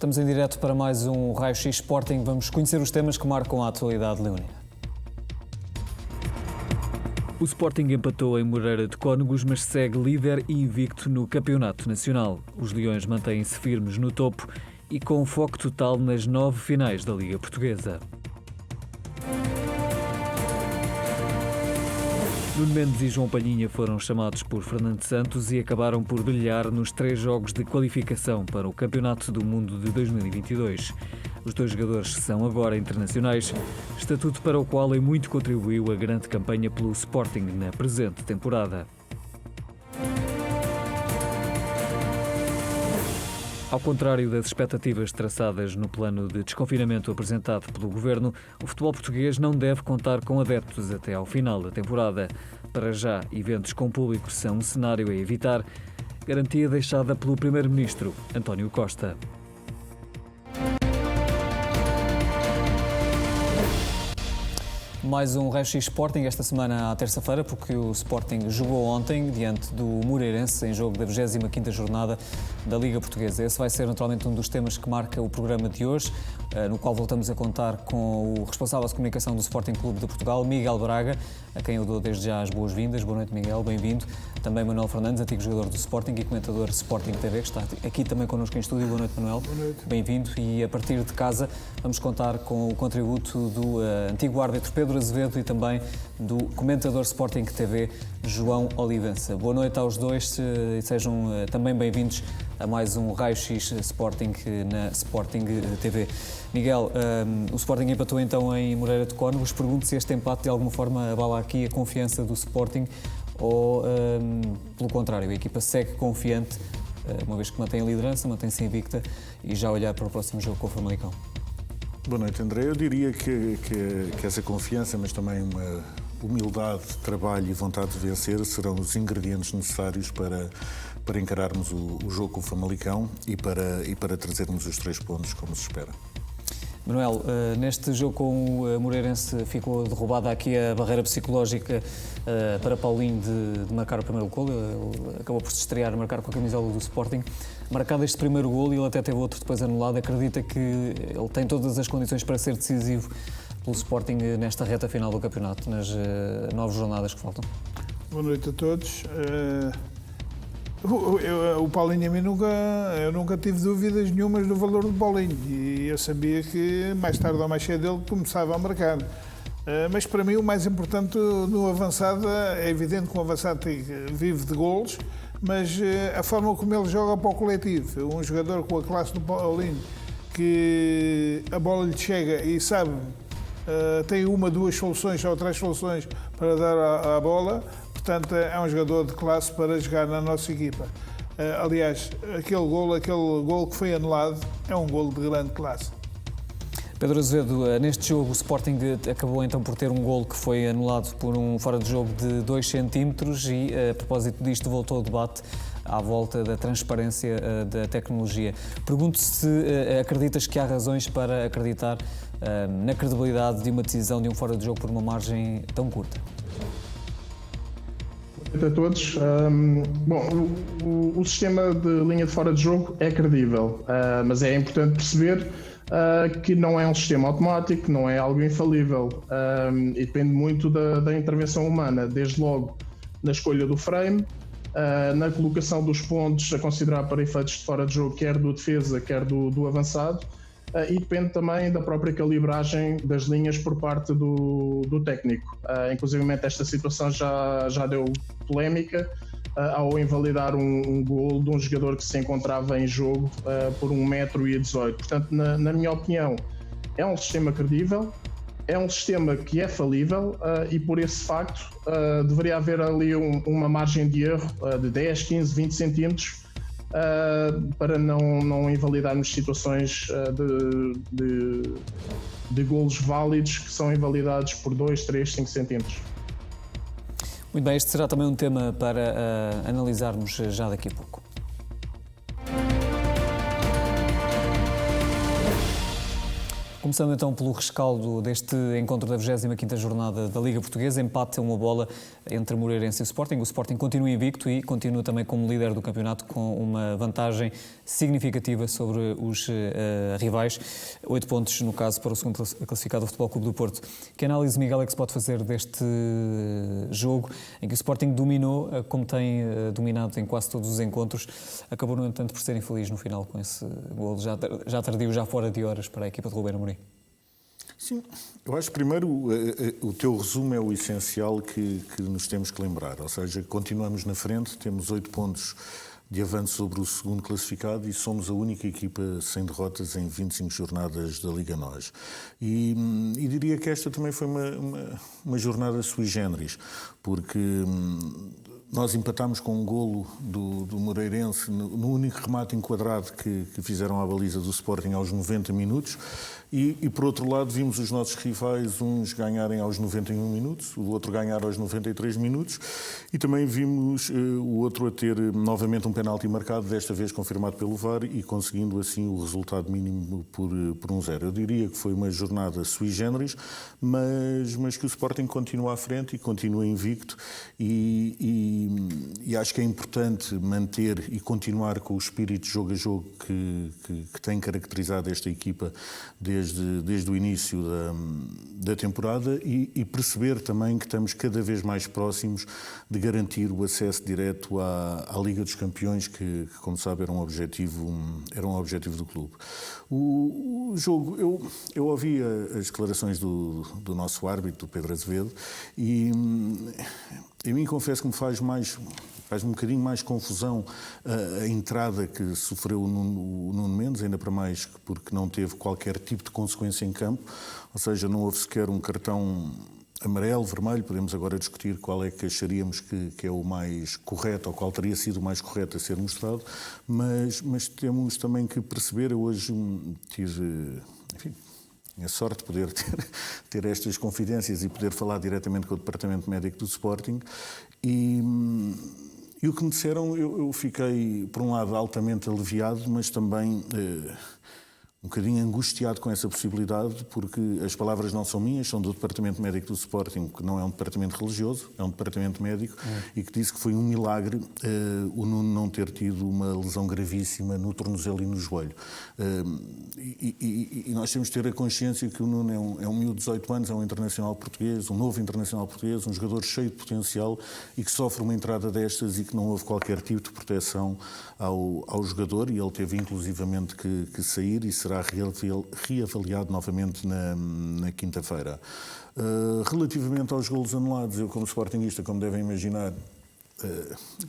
Estamos em direto para mais um Raio-X Sporting. Vamos conhecer os temas que marcam a atualidade leonina. O Sporting empatou em Moreira de Cónegos, mas segue líder e invicto no Campeonato Nacional. Os Leões mantêm-se firmes no topo e com foco total nas 9 finais da Liga Portuguesa. Nuno Mendes e João Palhinha foram chamados por Fernando Santos e acabaram por brilhar nos 3 jogos de qualificação para o Campeonato do Mundo de 2022. Os 2 jogadores são agora internacionais, estatuto para o qual em muito contribuiu a grande campanha pelo Sporting na presente temporada. Ao contrário das expectativas traçadas no plano de desconfinamento apresentado pelo Governo, o futebol português não deve contar com adeptos até ao final da temporada. Para já, eventos com público são um cenário a evitar, garantia deixada pelo Primeiro-Ministro, António Costa. Mais um Raio-X Sporting esta semana à terça-feira, porque o Sporting jogou ontem diante do Moreirense em jogo da 25ª jornada da Liga Portuguesa. Esse vai ser naturalmente um dos temas que marca o programa de hoje, no qual voltamos a contar com o responsável de comunicação do Sporting Clube de Portugal, Miguel Braga, a quem eu dou desde já as boas-vindas. Boa noite, Miguel, bem-vindo. Também Manuel Fernandes, antigo jogador do Sporting e comentador Sporting TV, que está aqui também connosco em estúdio. Boa noite, Manuel. Boa noite. Bem-vindo. E a partir de casa vamos contar com o contributo do antigo árbitro Pedro Azevedo e também do comentador Sporting TV, João Olivença. Boa noite aos dois e sejam também bem-vindos a mais um Raio-X Sporting na Sporting TV. Miguel, o Sporting empatou então em Moreira de Cónegos. Pergunto se este empate de alguma forma abala aqui a confiança do Sporting ou, pelo contrário, a equipa segue confiante, uma vez que mantém a liderança, mantém-se invicta e já olhar para o próximo jogo com o Famalicão. Boa noite, André. Eu diria que essa confiança, mas também uma humildade, trabalho e vontade de vencer serão os ingredientes necessários para encararmos o jogo com o Famalicão e para trazermos os 3 pontos como se espera. Manuel, neste jogo com o Moreirense ficou derrubada aqui a barreira psicológica para Paulinho de marcar o primeiro golo. Ele acabou por se estrear a marcar com a camisola do Sporting. Marcado este primeiro golo e ele até teve outro depois anulado, acredita que ele tem todas as condições para ser decisivo pelo Sporting nesta reta final do campeonato, nas 9 jornadas que faltam? Boa noite a todos. O Paulinho, eu nunca tive dúvidas nenhumas do valor do Paulinho e eu sabia que mais tarde ou mais cedo ele começava a marcar. Mas para mim o mais importante no avançado, é evidente que o avançado vive de golos, mas a forma como ele joga para o coletivo. Um jogador com a classe do Paulinho, que a bola lhe chega e sabe, tem 1, 2 soluções ou 3 soluções para dar à bola. Portanto, é um jogador de classe para jogar na nossa equipa. Aliás, aquele golo que foi anulado é um golo de grande classe. Pedro Azevedo, neste jogo o Sporting acabou então por ter um golo que foi anulado por um fora de jogo de 2 centímetros e, a propósito disto, voltou o debate à volta da transparência da tecnologia. Pergunto se acreditas que há razões para acreditar na credibilidade de uma decisão de um fora de jogo por uma margem tão curta. A todos. O sistema de linha de fora de jogo é credível, mas é importante perceber que não é um sistema automático, não é algo infalível e depende muito da intervenção humana, desde logo na escolha do frame, na colocação dos pontos a considerar para efeitos de fora de jogo, quer do defesa, quer do avançado, e depende também da própria calibragem das linhas por parte do técnico. Inclusivamente esta situação já deu polémica ao invalidar um golo de um jogador que se encontrava em jogo por 1,18 m. Portanto, na minha opinião, é um sistema credível, é um sistema que é falível e por esse facto deveria haver ali uma margem de erro de 10, 15, 20 centímetros para não invalidarmos situações de golos válidos que são invalidados por 2, 3, 5 centímetros. Muito bem, este será também um tema para analisarmos já daqui a pouco. Começando então pelo rescaldo deste encontro da 25ª jornada da Liga Portuguesa, empate a uma bola entre Moreirense e o Sporting. O Sporting continua invicto e continua também como líder do campeonato com uma vantagem significativa sobre os rivais. 8 pontos no caso para o segundo classificado, o Futebol Clube do Porto. Que análise, Miguel, é que se pode fazer deste jogo em que o Sporting dominou, como tem dominado em quase todos os encontros, acabou no entanto por ser infeliz no final com esse golo já tardio, já fora de horas para a equipa de Ruben Amorim? Sim, eu acho que primeiro o teu resumo é o essencial que nos temos que lembrar, ou seja, continuamos na frente, temos 8 pontos de avanço sobre o segundo classificado e somos a única equipa sem derrotas em 25 jornadas da Liga NOS. E diria que esta também foi uma jornada sui generis, porque nós empatámos com um golo do Moreirense no único remate enquadrado que fizeram à baliza do Sporting aos 90 minutos e por outro lado vimos os nossos rivais, uns ganharem aos 91 minutos, o outro ganhar aos 93 minutos e também vimos o outro a ter novamente um penalti marcado, desta vez confirmado pelo VAR e conseguindo assim o resultado mínimo por 1-0. Eu diria que foi uma jornada sui generis, mas que o Sporting continua à frente e continua invicto e acho que é importante manter e continuar com o espírito de jogo a jogo que tem caracterizado esta equipa desde o início da temporada e perceber também que estamos cada vez mais próximos de garantir o acesso direto à Liga dos Campeões, que como sabe, era um objetivo do clube. O jogo, eu ouvi as declarações do nosso árbitro, do Pedro Azevedo, e a mim confesso que me faz um bocadinho mais confusão a entrada que sofreu o Nuno Mendes, ainda para mais porque não teve qualquer tipo de consequência em campo, ou seja, não houve sequer um cartão amarelo, vermelho, podemos agora discutir qual é que acharíamos que é o mais correto, ou qual teria sido o mais correto a ser mostrado, mas temos também que perceber, eu hoje tive, enfim, a sorte de poder ter estas confidências e poder falar diretamente com o Departamento Médico do Sporting e o que me disseram, eu fiquei, por um lado, altamente aliviado, mas também um bocadinho angustiado com essa possibilidade, porque as palavras não são minhas, são do Departamento Médico do Sporting, que não é um departamento religioso, é um departamento médico, e que disse que foi um milagre o Nuno não ter tido uma lesão gravíssima no tornozelo e no joelho. E nós temos de ter a consciência que o Nuno é um miúdo de 18 anos, é um internacional português, um novo internacional português, um jogador cheio de potencial e que sofre uma entrada destas e que não houve qualquer tipo de proteção ao jogador, e ele teve inclusivamente que sair e será reavaliado novamente na quinta-feira. Relativamente aos golos anulados, eu como sportinguista, como devem imaginar,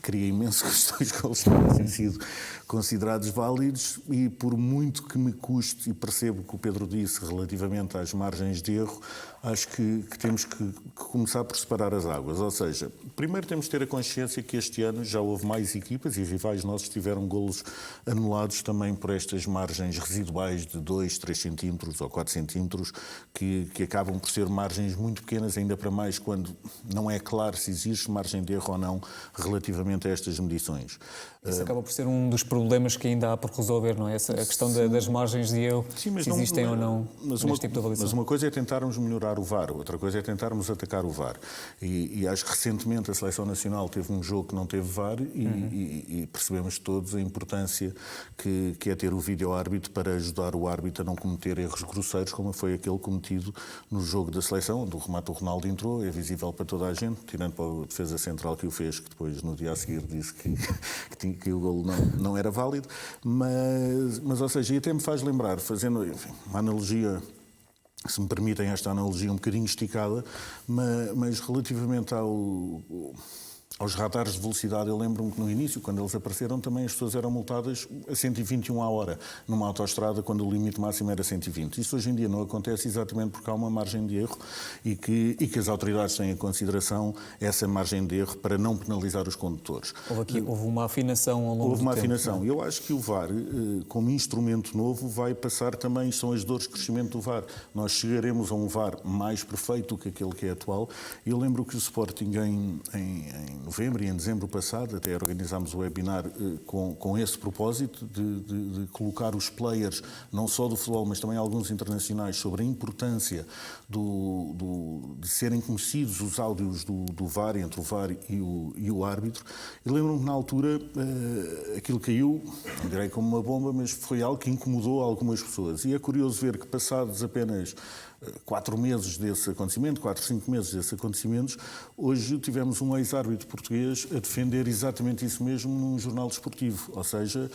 queria imenso que os 2 golos tivessem sido considerados válidos e por muito que me custe, e percebo o que o Pedro disse relativamente às margens de erro, acho que temos que começar por separar as águas, ou seja, primeiro temos de ter a consciência que este ano já houve mais equipas e rivais nossos tiveram golos anulados também por estas margens residuais de 2, 3 centímetros ou 4 centímetros que acabam por ser margens muito pequenas, ainda para mais quando não é claro se existe margem de erro ou não relativamente a estas medições. Isso acaba por ser um dos problemas que ainda há por resolver, não é? A questão das margens de erro, se existem ou não neste tipo de avaliação. Mas uma coisa é tentarmos melhorar o VAR, outra coisa é tentarmos atacar o VAR. E acho que recentemente a Seleção Nacional teve um jogo que não teve VAR e percebemos todos a importância que é ter o vídeo-árbitro para ajudar o árbitro a não cometer erros grosseiros, como foi aquele cometido no jogo da Seleção, onde o remate do Ronaldo entrou, é visível para toda a gente, tirando para a defesa central que o fez, que depois no dia a seguir disse que o golo não era válido, mas ou seja, e até me faz lembrar, fazendo uma analogia, se me permitem esta analogia um bocadinho esticada, mas relativamente aos radares de velocidade, eu lembro-me que no início, quando eles apareceram, também as pessoas eram multadas a 121 à hora numa autoestrada, quando o limite máximo era 120. Isso hoje em dia não acontece exatamente porque há uma margem de erro e que as autoridades têm em consideração essa margem de erro para não penalizar os condutores. Houve uma afinação ao longo do tempo. Houve uma afinação. Eu acho que o VAR, como instrumento novo, vai passar também, são as dores de crescimento do VAR. Nós chegaremos a um VAR mais perfeito do que aquele que é atual. Eu lembro que o Sporting novembro e em dezembro passado, até organizámos o webinar com esse propósito de colocar os players, não só do futebol, mas também alguns internacionais, sobre a importância de serem conhecidos os áudios do VAR, entre o VAR e o árbitro. E lembro-me que na altura aquilo caiu, não direi como uma bomba, mas foi algo que incomodou algumas pessoas. E é curioso ver que passados apenas 4 meses desse acontecimento, 4, 5 meses desses acontecimentos, hoje tivemos um ex-árbitro português a defender exatamente isso mesmo num jornal desportivo, ou seja,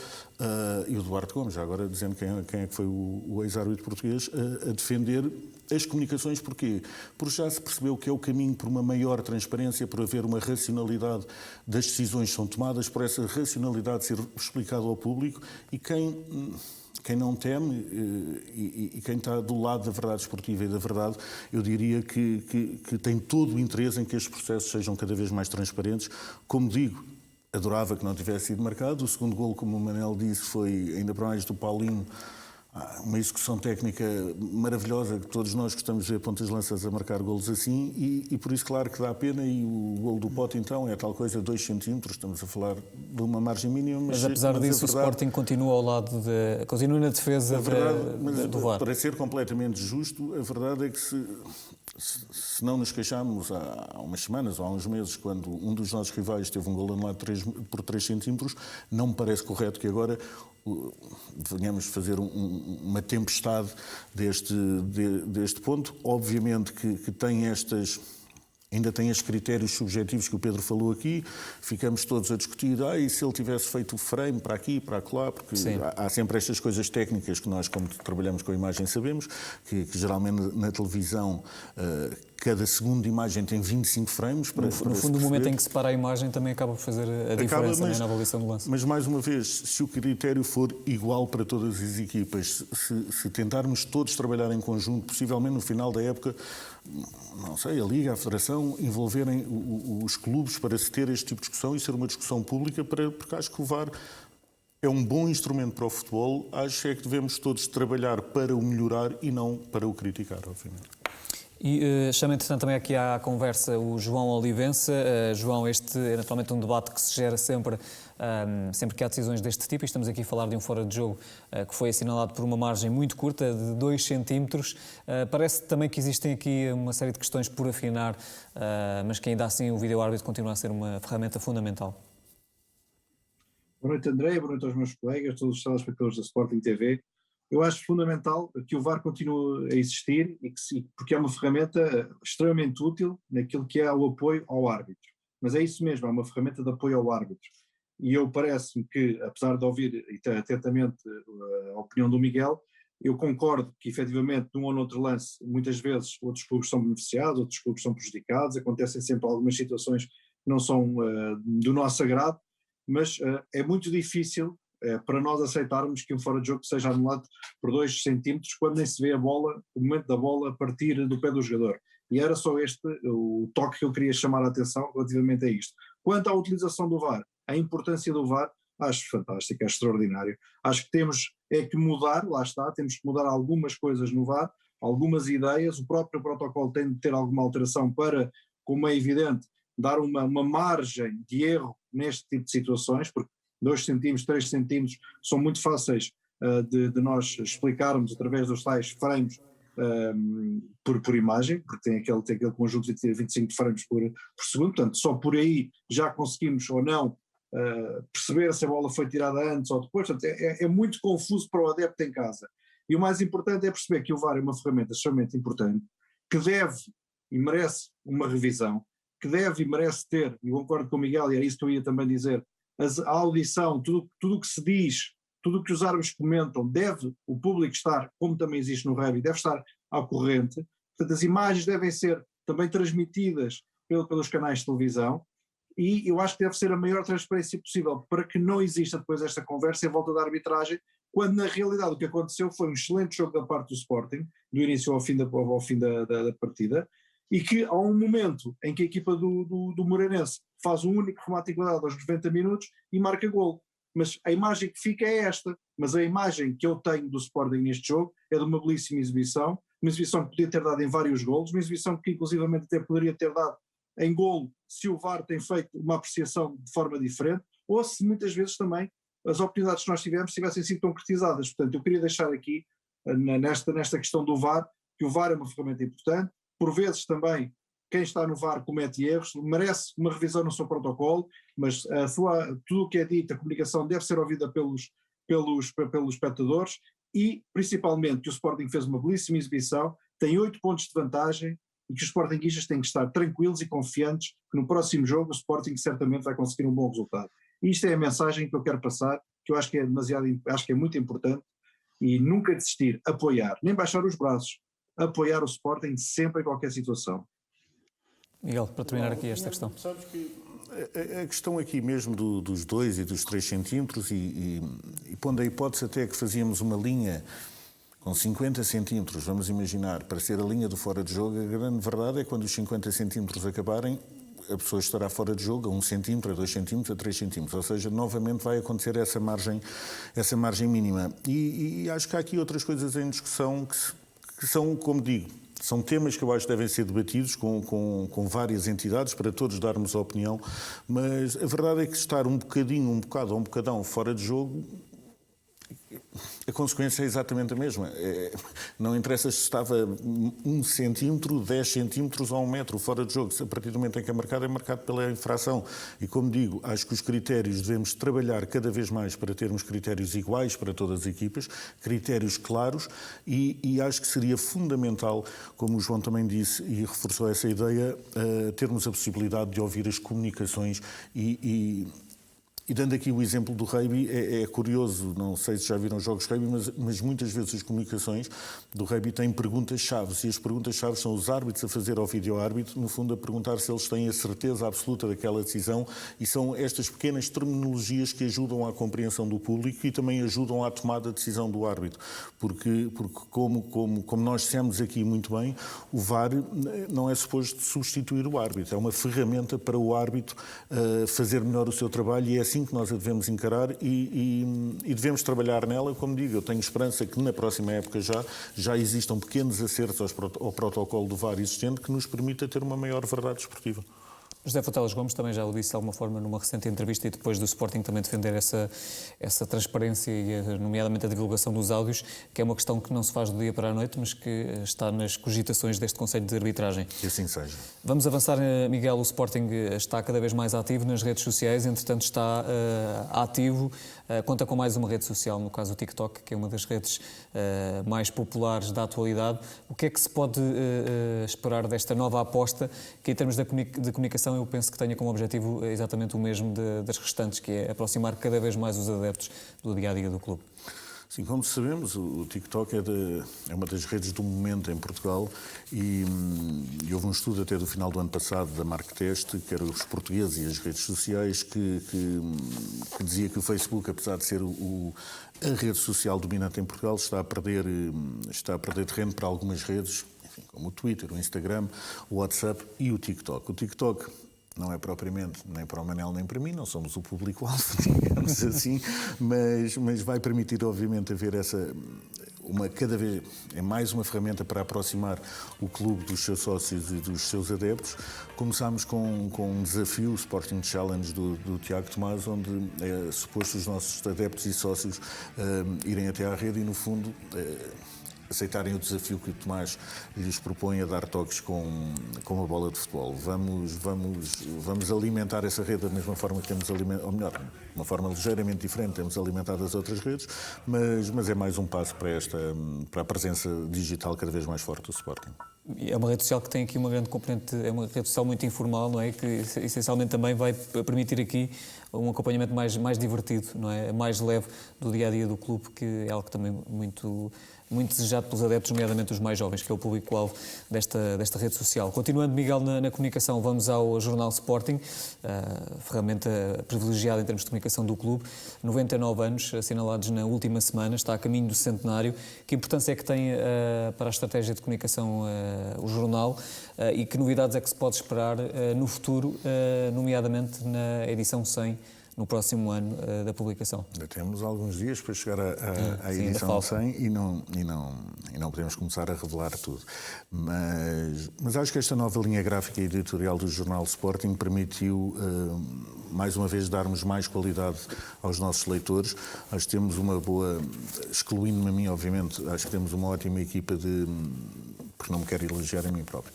e o Duarte Gomes, já agora dizendo quem é que foi o ex-árbitro português, a defender as comunicações. Porquê? Porque já se percebeu que é o caminho por uma maior transparência, por haver uma racionalidade das decisões que são tomadas, por essa racionalidade ser explicada ao público, e quem não teme e quem está do lado da verdade esportiva e da verdade, eu diria que tem todo o interesse em que estes processos sejam cada vez mais transparentes. Como digo, adorava que não tivesse sido marcado. O segundo golo, como o Manel disse, foi ainda para mais do Paulinho, uma execução técnica maravilhosa, que todos nós gostamos de ver pontas de lanças a marcar golos assim, e por isso, claro, que dá pena. E o golo do Pote, então, é tal coisa, 2 centímetros, estamos a falar de uma margem mínima. Mas apesar disso, o Sporting continua ao lado continua na defesa do VAR. Para ser completamente justo, a verdade é que se não nos queixámos há umas semanas ou há uns meses, quando um dos nossos rivais teve um golo anulado por 3 centímetros, não me parece correto que agora venhamos fazer uma tempestade deste ponto. Obviamente que tem ainda tem estes critérios subjetivos que o Pedro falou aqui, ficamos todos a discutir, e se ele tivesse feito o frame para aqui, para acolá, porque há sempre estas coisas técnicas que nós, como trabalhamos com a imagem, sabemos, que geralmente na televisão cada segundo de imagem tem 25 frames. No fundo, o momento em que se para a imagem também acaba por fazer a diferença na avaliação do lance. Mas, mais uma vez, se o critério for igual para todas as equipas, se tentarmos todos trabalhar em conjunto, possivelmente no final da época, não sei, a Liga, a Federação, envolverem os clubes para se ter este tipo de discussão e ser uma discussão pública, porque acho que o VAR é um bom instrumento para o futebol. Acho que devemos todos trabalhar para o melhorar e não para o criticar, obviamente. E chama, entretanto, também aqui à conversa o João Olivença. João, este é naturalmente um debate que se gera sempre que há decisões deste tipo, e estamos aqui a falar de um fora de jogo que foi assinalado por uma margem muito curta, de 2 centímetros. Parece também que existem aqui uma série de questões por afinar, mas que ainda assim o vídeo-árbitro continua a ser uma ferramenta fundamental. Boa noite, André, boa noite aos meus colegas, todos os telespectadores da Sporting TV. Eu acho fundamental que o VAR continue a existir, porque é uma ferramenta extremamente útil naquilo que é o apoio ao árbitro. Mas é isso mesmo, é uma ferramenta de apoio ao árbitro. E eu parece-me que, apesar de ouvir atentamente a opinião do Miguel, eu concordo que, efetivamente, num ou noutro lance, muitas vezes outros clubes são beneficiados, outros clubes são prejudicados, acontecem sempre algumas situações que não são do nosso agrado, mas é muito difícil para nós aceitarmos que um fora de jogo seja anulado por 2 centímetros quando nem se vê a bola, o momento da bola a partir do pé do jogador. E era só este o toque que eu queria chamar a atenção relativamente a isto. Quanto à utilização do VAR, a importância do VAR, acho fantástico, é extraordinário. Acho que temos que mudar, lá está, temos que mudar algumas coisas no VAR, algumas ideias, o próprio protocolo tem de ter alguma alteração para, como é evidente, dar uma margem de erro neste tipo de situações, porque 2 centímetros, 3 centímetros são muito fáceis de nós explicarmos através dos tais frames por imagem, porque tem aquele conjunto de 25 frames por segundo, portanto só por aí já conseguimos ou não perceber se a bola foi tirada antes ou depois. Portanto, é muito confuso para o adepto em casa. E o mais importante é perceber que o VAR é uma ferramenta extremamente importante, que deve e merece uma revisão, que deve e merece ter, e eu concordo com o Miguel, e era isso que eu ia também dizer, a audição, tudo o que se diz, tudo o que os árbitros comentam, deve o público estar, como também existe no rugby, deve estar ao corrente. Portanto, as imagens devem ser também transmitidas pelos canais de televisão, e eu acho que deve ser a maior transparência possível para que não exista depois esta conversa em volta da arbitragem, quando na realidade o que aconteceu foi um excelente jogo da parte do Sporting, do início ao fim da partida, e que há um momento em que a equipa do Moreirense faz um único remate igualado aos 90 minutos e marca golo. Mas a imagem que fica é esta, mas a imagem que eu tenho do Sporting neste jogo é de uma belíssima exibição, uma exibição que podia ter dado em vários golos, uma exibição que inclusivamente até poderia ter dado em golo se o VAR tem feito uma apreciação de forma diferente, ou se muitas vezes também as oportunidades que nós tivemos tivessem sido concretizadas. Portanto, eu queria deixar aqui, nesta questão do VAR, que o VAR é uma ferramenta importante, por vezes também quem está no VAR comete erros, merece uma revisão no seu protocolo, mas tudo o que é dito, a comunicação deve ser ouvida pelos espectadores, e principalmente que o Sporting fez uma belíssima exibição, tem 8 pontos de vantagem, e que os sportinguistas têm que estar tranquilos e confiantes que no próximo jogo o Sporting certamente vai conseguir um bom resultado. E isto é a mensagem que eu quero passar, que eu acho que é muito importante, e nunca desistir, apoiar, nem baixar os braços, apoiar o Sporting sempre em qualquer situação. Miguel, para terminar aqui esta questão. Sabes que a questão aqui mesmo dos 2 e dos 3 centímetros, e pondo a hipótese até que fazíamos uma linha com 50 centímetros, vamos imaginar, para ser a linha do fora de jogo, a grande verdade é que quando os 50 centímetros acabarem, a pessoa estará fora de jogo a 1 centímetro, a 2 centímetros, a 3 centímetros. Ou seja, novamente vai acontecer essa margem mínima. E acho que há aqui outras coisas em discussão que são, como digo, são temas que eu acho que devem ser debatidos com várias entidades para todos darmos a opinião, mas a verdade é que estar um bocado ou um bocadão fora de jogo, a consequência é exatamente a mesma. Não interessa se estava 1 centímetro, 10 centímetros ou 1 metro fora de jogo. Se a partir do momento em que é marcado pela infração. E como digo, acho que os critérios devemos trabalhar cada vez mais para termos critérios iguais para todas as equipas, critérios claros, e acho que seria fundamental, como o João também disse e reforçou essa ideia, termos a possibilidade de ouvir as comunicações e dando aqui o exemplo do rugby, é curioso, não sei se já viram jogos de rugby, mas muitas vezes as comunicações do rugby têm perguntas-chave, e as perguntas-chave são os árbitros a fazer ao vídeo-árbitro, no fundo a perguntar se eles têm a certeza absoluta daquela decisão, e são estas pequenas terminologias que ajudam à compreensão do público e também ajudam à tomada de decisão do árbitro, porque como nós dissemos aqui muito bem, o VAR não é suposto substituir o árbitro, é uma ferramenta para o árbitro fazer melhor o seu trabalho, e é assim que nós a devemos encarar e devemos trabalhar nela. Como digo, eu tenho esperança que na próxima época já existam pequenos acertos ao protocolo do VAR existente que nos permita ter uma maior verdade desportiva. José Fotelas Gomes também já o disse de alguma forma numa recente entrevista, e depois do Sporting também defender essa transparência e nomeadamente a divulgação dos áudios, que é uma questão que não se faz do dia para a noite, mas que está nas cogitações deste Conselho de Arbitragem. Que assim seja. Vamos avançar, Miguel. O Sporting está cada vez mais ativo nas redes sociais, entretanto está ativo, conta com mais uma rede social, no caso o TikTok, que é uma das redes mais populares da atualidade. O que é que se pode esperar desta nova aposta, que em termos de comunicação eu penso que tenha como objetivo exatamente o mesmo das restantes, que é aproximar cada vez mais os adeptos do dia-a-dia do clube? Sim, como sabemos, o TikTok é uma das redes do momento em Portugal, e houve um estudo até do final do ano passado da Marktest, que era os portugueses e as redes sociais, que dizia que o Facebook, apesar de ser a rede social dominante em Portugal, está a perder terreno para algumas redes, enfim, como o Twitter, o Instagram, o WhatsApp e o TikTok. O TikTok não é propriamente nem para o Manel nem para mim, não somos o público-alvo, digamos assim, mas vai permitir, obviamente, haver cada vez é mais uma ferramenta para aproximar o clube dos seus sócios e dos seus adeptos. Começámos com um desafio, o Sporting Challenge do Tiago Tomás, onde é suposto os nossos adeptos e sócios irem até à rede e, no fundo, aceitarem o desafio que o Tomás lhes propõe a dar toques com uma bola de futebol. Vamos alimentar essa rede da mesma forma que temos alimentado, ou melhor, de uma forma ligeiramente diferente, temos alimentado as outras redes, mas é mais um passo para a presença digital cada vez mais forte do Sporting. É uma rede social que tem aqui uma grande componente, é uma rede social muito informal, não é? Que essencialmente também vai permitir aqui um acompanhamento mais divertido, não é? Mais leve do dia-a-dia do clube, que é algo que também muito desejado pelos adeptos, nomeadamente os mais jovens, que é o público-alvo desta rede social. Continuando, Miguel, na comunicação, vamos ao Jornal Sporting, ferramenta privilegiada em termos de comunicação do clube. 99 anos assinalados na última semana, está a caminho do centenário. Que importância é que tem para a estratégia de comunicação o jornal, e que novidades é que se pode esperar no futuro, nomeadamente na edição 100 no próximo ano da publicação. Ainda temos alguns dias para chegar à sim, edição 100 e não podemos começar a revelar tudo. Mas acho que esta nova linha gráfica e editorial do Jornal Sporting permitiu, mais uma vez, darmos mais qualidade aos nossos leitores. Acho que temos uma boa, excluindo-me a mim, obviamente, acho que temos uma ótima equipa porque não me quero elogiar a mim próprio.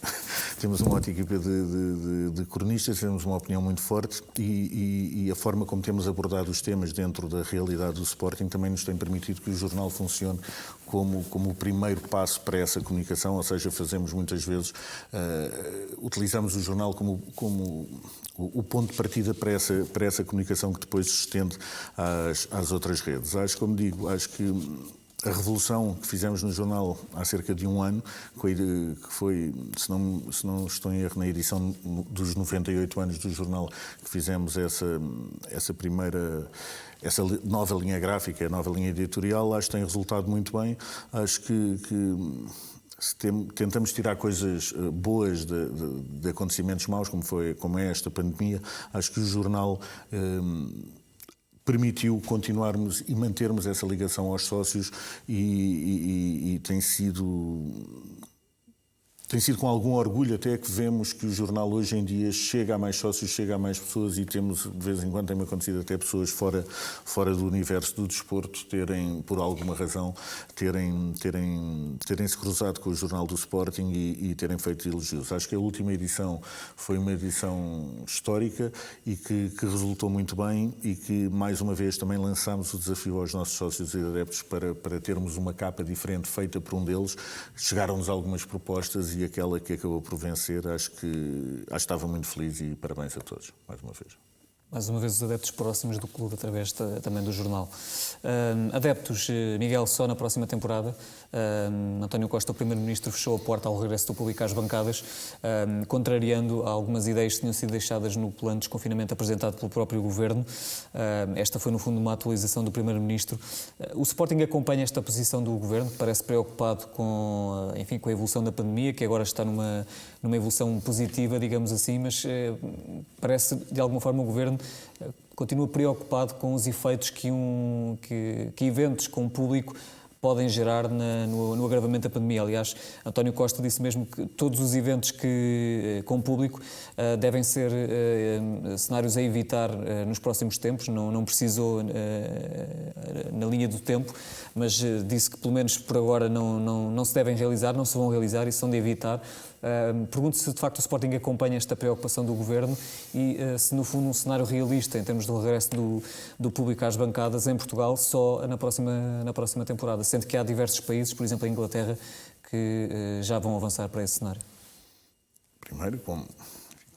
Temos uma ótima equipa de cronistas, temos uma opinião muito forte e a forma como temos abordado os temas dentro da realidade do Sporting também nos tem permitido que o jornal funcione como o primeiro passo para essa comunicação, ou seja, fazemos muitas vezes, utilizamos o jornal como o ponto de partida para essa comunicação que depois se estende às outras redes. Acho que a revolução que fizemos no jornal há cerca de um ano, que foi, se não estou em erro, na edição dos 98 anos do jornal, que fizemos essa nova linha gráfica, a nova linha editorial, acho que tem resultado muito bem. Acho que tentamos tirar coisas boas de acontecimentos maus, como é esta pandemia. Acho que o jornal permitiu continuarmos e mantermos essa ligação aos sócios e tem sido com algum orgulho até que vemos que o jornal hoje em dia chega a mais sócios, chega a mais pessoas e temos, de vez em quando tem acontecido até pessoas fora do universo do desporto por alguma razão, terem-se cruzado com o jornal do Sporting e terem feito elogios. Acho que a última edição foi uma edição histórica e que resultou muito bem e que, mais uma vez, também lançámos o desafio aos nossos sócios e adeptos para termos uma capa diferente feita por um deles. Chegaram-nos algumas propostas e aquela que acabou por vencer, acho que estava muito feliz e parabéns a todos, mais uma vez. Mais uma vez os adeptos próximos do clube através também do jornal. Adeptos, Miguel, só na próxima temporada. António Costa, o Primeiro-Ministro, fechou a porta ao regresso do público às bancadas, contrariando algumas ideias que tinham sido deixadas no plano de desconfinamento apresentado pelo próprio Governo. Esta foi, no fundo, uma atualização do Primeiro-Ministro. O Sporting acompanha esta posição do Governo, que parece preocupado com a evolução da pandemia, que agora está numa evolução positiva, digamos assim, mas parece, de alguma forma, o Governo continua preocupado com os efeitos que eventos com o público podem gerar no agravamento da pandemia. Aliás, António Costa disse mesmo que todos os eventos com público devem ser cenários a evitar nos próximos tempos. Não precisou na linha do tempo, mas disse que pelo menos por agora não se devem realizar, não se vão realizar e são de evitar. Pergunto se de facto o Sporting acompanha esta preocupação do Governo e se no fundo um cenário realista em termos do regresso do público às bancadas em Portugal só na próxima temporada, sendo que há diversos países, por exemplo a Inglaterra, que já vão avançar para esse cenário. Primeiro, como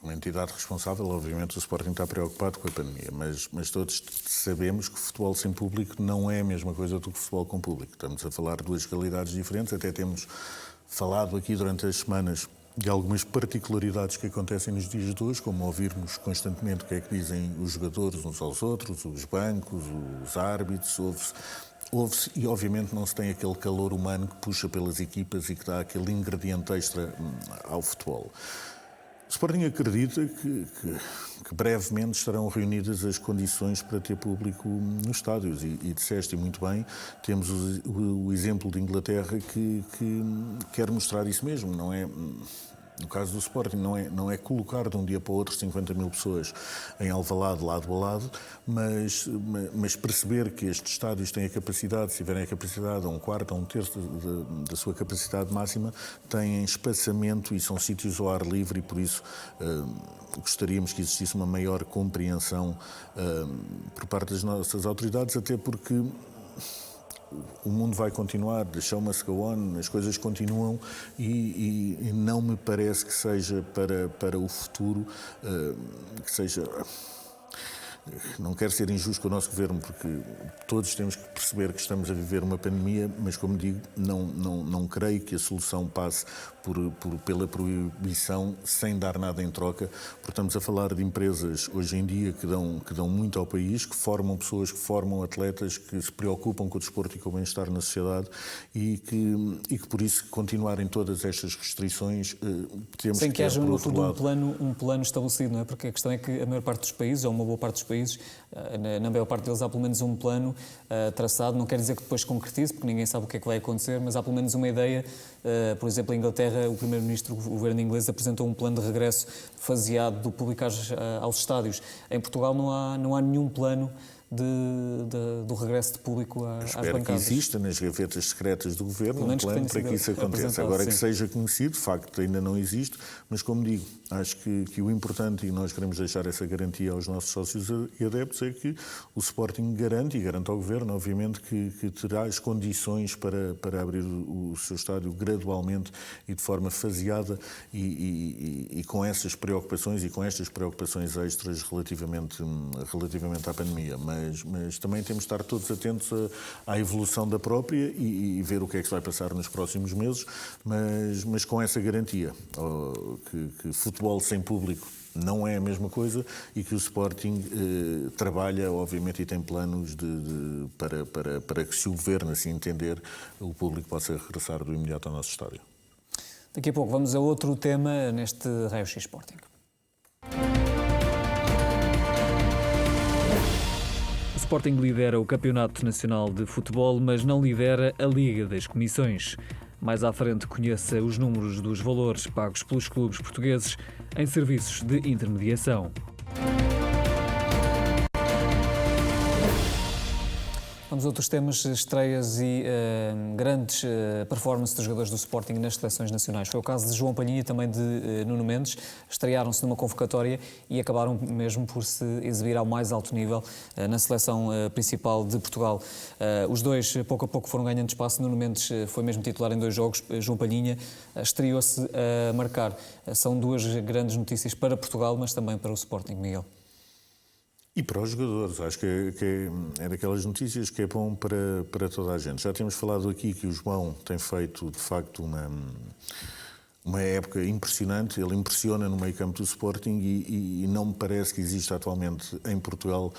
uma entidade responsável, obviamente o Sporting está preocupado com a pandemia, mas todos sabemos que futebol sem público não é a mesma coisa do que futebol com público. Estamos a falar de duas realidades diferentes, até temos falado aqui durante as semanas de algumas particularidades que acontecem nos dias de hoje, como ouvirmos constantemente o que é que dizem os jogadores uns aos outros, os bancos, os árbitros, ouve-se e obviamente não se tem aquele calor humano que puxa pelas equipas e que dá aquele ingrediente extra ao futebol. O Sporting acredita que brevemente estarão reunidas as condições para ter público nos estádios e disseste muito bem, temos o exemplo de Inglaterra que quer mostrar isso mesmo, não é? No caso do Sporting, não é colocar de um dia para o outro 50 mil pessoas em Alvalade, lado a lado, mas perceber que estes estádios têm a capacidade, se tiverem a capacidade a um quarto, a um terço da sua capacidade máxima, têm espaçamento e são sítios ao ar livre e por isso gostaríamos que existisse uma maior compreensão por parte das nossas autoridades, até porque o mundo vai continuar, the show must go on, as coisas continuam e não me parece que seja para o futuro, que seja... Não quero ser injusto com o nosso governo, porque todos temos que perceber que estamos a viver uma pandemia, mas, como digo, não creio que a solução passe pela proibição sem dar nada em troca, porque estamos a falar de empresas hoje em dia que dão muito ao país, que formam pessoas, que formam atletas, que se preocupam com o desporto e com o bem-estar na sociedade e que por isso continuarem todas estas restrições temos sem que haja por no outro fundo lado um plano estabelecido, não é? Porque a questão é que a maior parte dos países, ou uma boa parte dos países, países, na maior parte deles há pelo menos um plano traçado, não quer dizer que depois se concretize, porque ninguém sabe o que é que vai acontecer, mas há pelo menos uma ideia. Por exemplo, em Inglaterra, o primeiro-ministro, o governo inglês, apresentou um plano de regresso faseado do público aos estádios. Em Portugal não há nenhum plano do regresso de público às Espero bancadas. que exista nas gavetas secretas do Governo um plano para que isso aconteça. Agora, que seja conhecido, de facto ainda não existe, mas como digo, acho que o importante, e nós queremos deixar essa garantia aos nossos sócios e adeptos, é que o Sporting garante, e garante ao Governo, obviamente, que terá as condições para abrir o seu estádio gradualmente e de forma faseada e com essas preocupações e com estas preocupações extras relativamente à pandemia. Mas também temos de estar todos atentos à evolução da própria e ver o que é que se vai passar nos próximos meses, mas com essa garantia que futebol sem público não é a mesma coisa e que o Sporting trabalha, obviamente, e tem planos para que, se o Governo assim entender, o público possa regressar do imediato ao nosso estádio. Daqui a pouco vamos a outro tema neste Raio-X Sporting. O Sporting lidera o Campeonato Nacional de Futebol, mas não lidera a Liga das Comissões. Mais à frente conheça os números dos valores pagos pelos clubes portugueses em serviços de intermediação. Vamos a outros temas, estreias e grandes performances dos jogadores do Sporting nas seleções nacionais. Foi o caso de João Palhinha e também de Nuno Mendes. Estrearam-se numa convocatória e acabaram mesmo por se exibir ao mais alto nível na seleção principal de Portugal. Os dois, pouco a pouco, foram ganhando espaço. Nuno Mendes foi mesmo titular em 2 jogos. João Palhinha estreou-se a marcar. São 2 grandes notícias para Portugal, mas também para o Sporting, Miguel. E para os jogadores, acho que é daquelas notícias que é bom para toda a gente. Já temos falado aqui que o João tem feito, de facto, uma época impressionante. Ele impressiona no meio-campo do Sporting e não me parece que exista atualmente em Portugal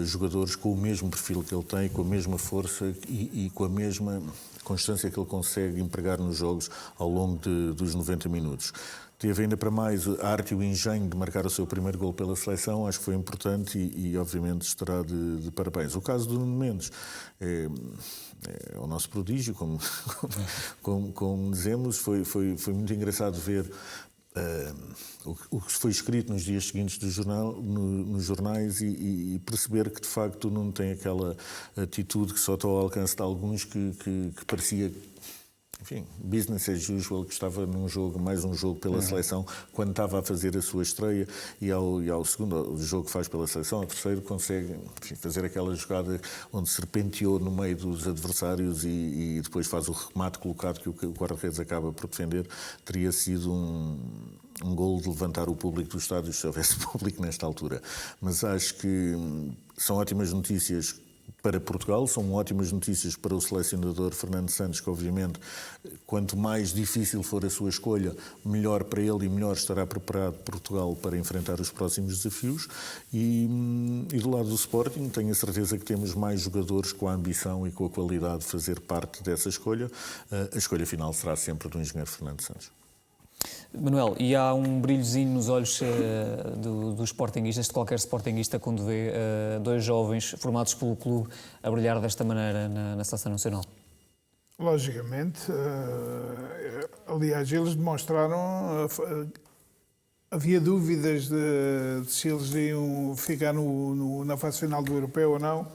jogadores com o mesmo perfil que ele tem, com a mesma força e com a mesma constância que ele consegue empregar nos jogos ao longo dos 90 minutos. Teve ainda para mais a arte e o engenho de marcar o seu primeiro gol pela seleção, acho que foi importante e obviamente estará de parabéns. O caso do Nuno Mendes é o nosso prodígio, como dizemos, foi muito engraçado ver o que foi escrito nos dias seguintes nos jornais e perceber que de facto não tem aquela atitude que só está ao alcance de alguns que parecia... Enfim, business as usual, que estava num jogo, mais um jogo pela seleção, quando estava a fazer a sua estreia e ao segundo jogo que faz pela seleção, ao terceiro, consegue fazer aquela jogada onde serpenteou no meio dos adversários e depois faz o remate colocado que o guarda-redes acaba por defender. Teria sido um golo de levantar o público dos estádios se houvesse público nesta altura. Mas acho que são ótimas notícias para Portugal, são ótimas notícias para o selecionador Fernando Santos, que obviamente quanto mais difícil for a sua escolha, melhor para ele e melhor estará preparado Portugal para enfrentar os próximos desafios e do lado do Sporting tenho a certeza que temos mais jogadores com a ambição e com a qualidade de fazer parte dessa escolha. A escolha final será sempre do engenheiro Fernando Santos. Manuel, e há um brilhozinho nos olhos dos sportinguistas, de qualquer sportinguista, quando vê 2 jovens formados pelo clube a brilhar desta maneira na seleção nacional? Logicamente. Aliás, eles demonstraram... Havia dúvidas de se eles iam ficar na fase final do Europeu ou não.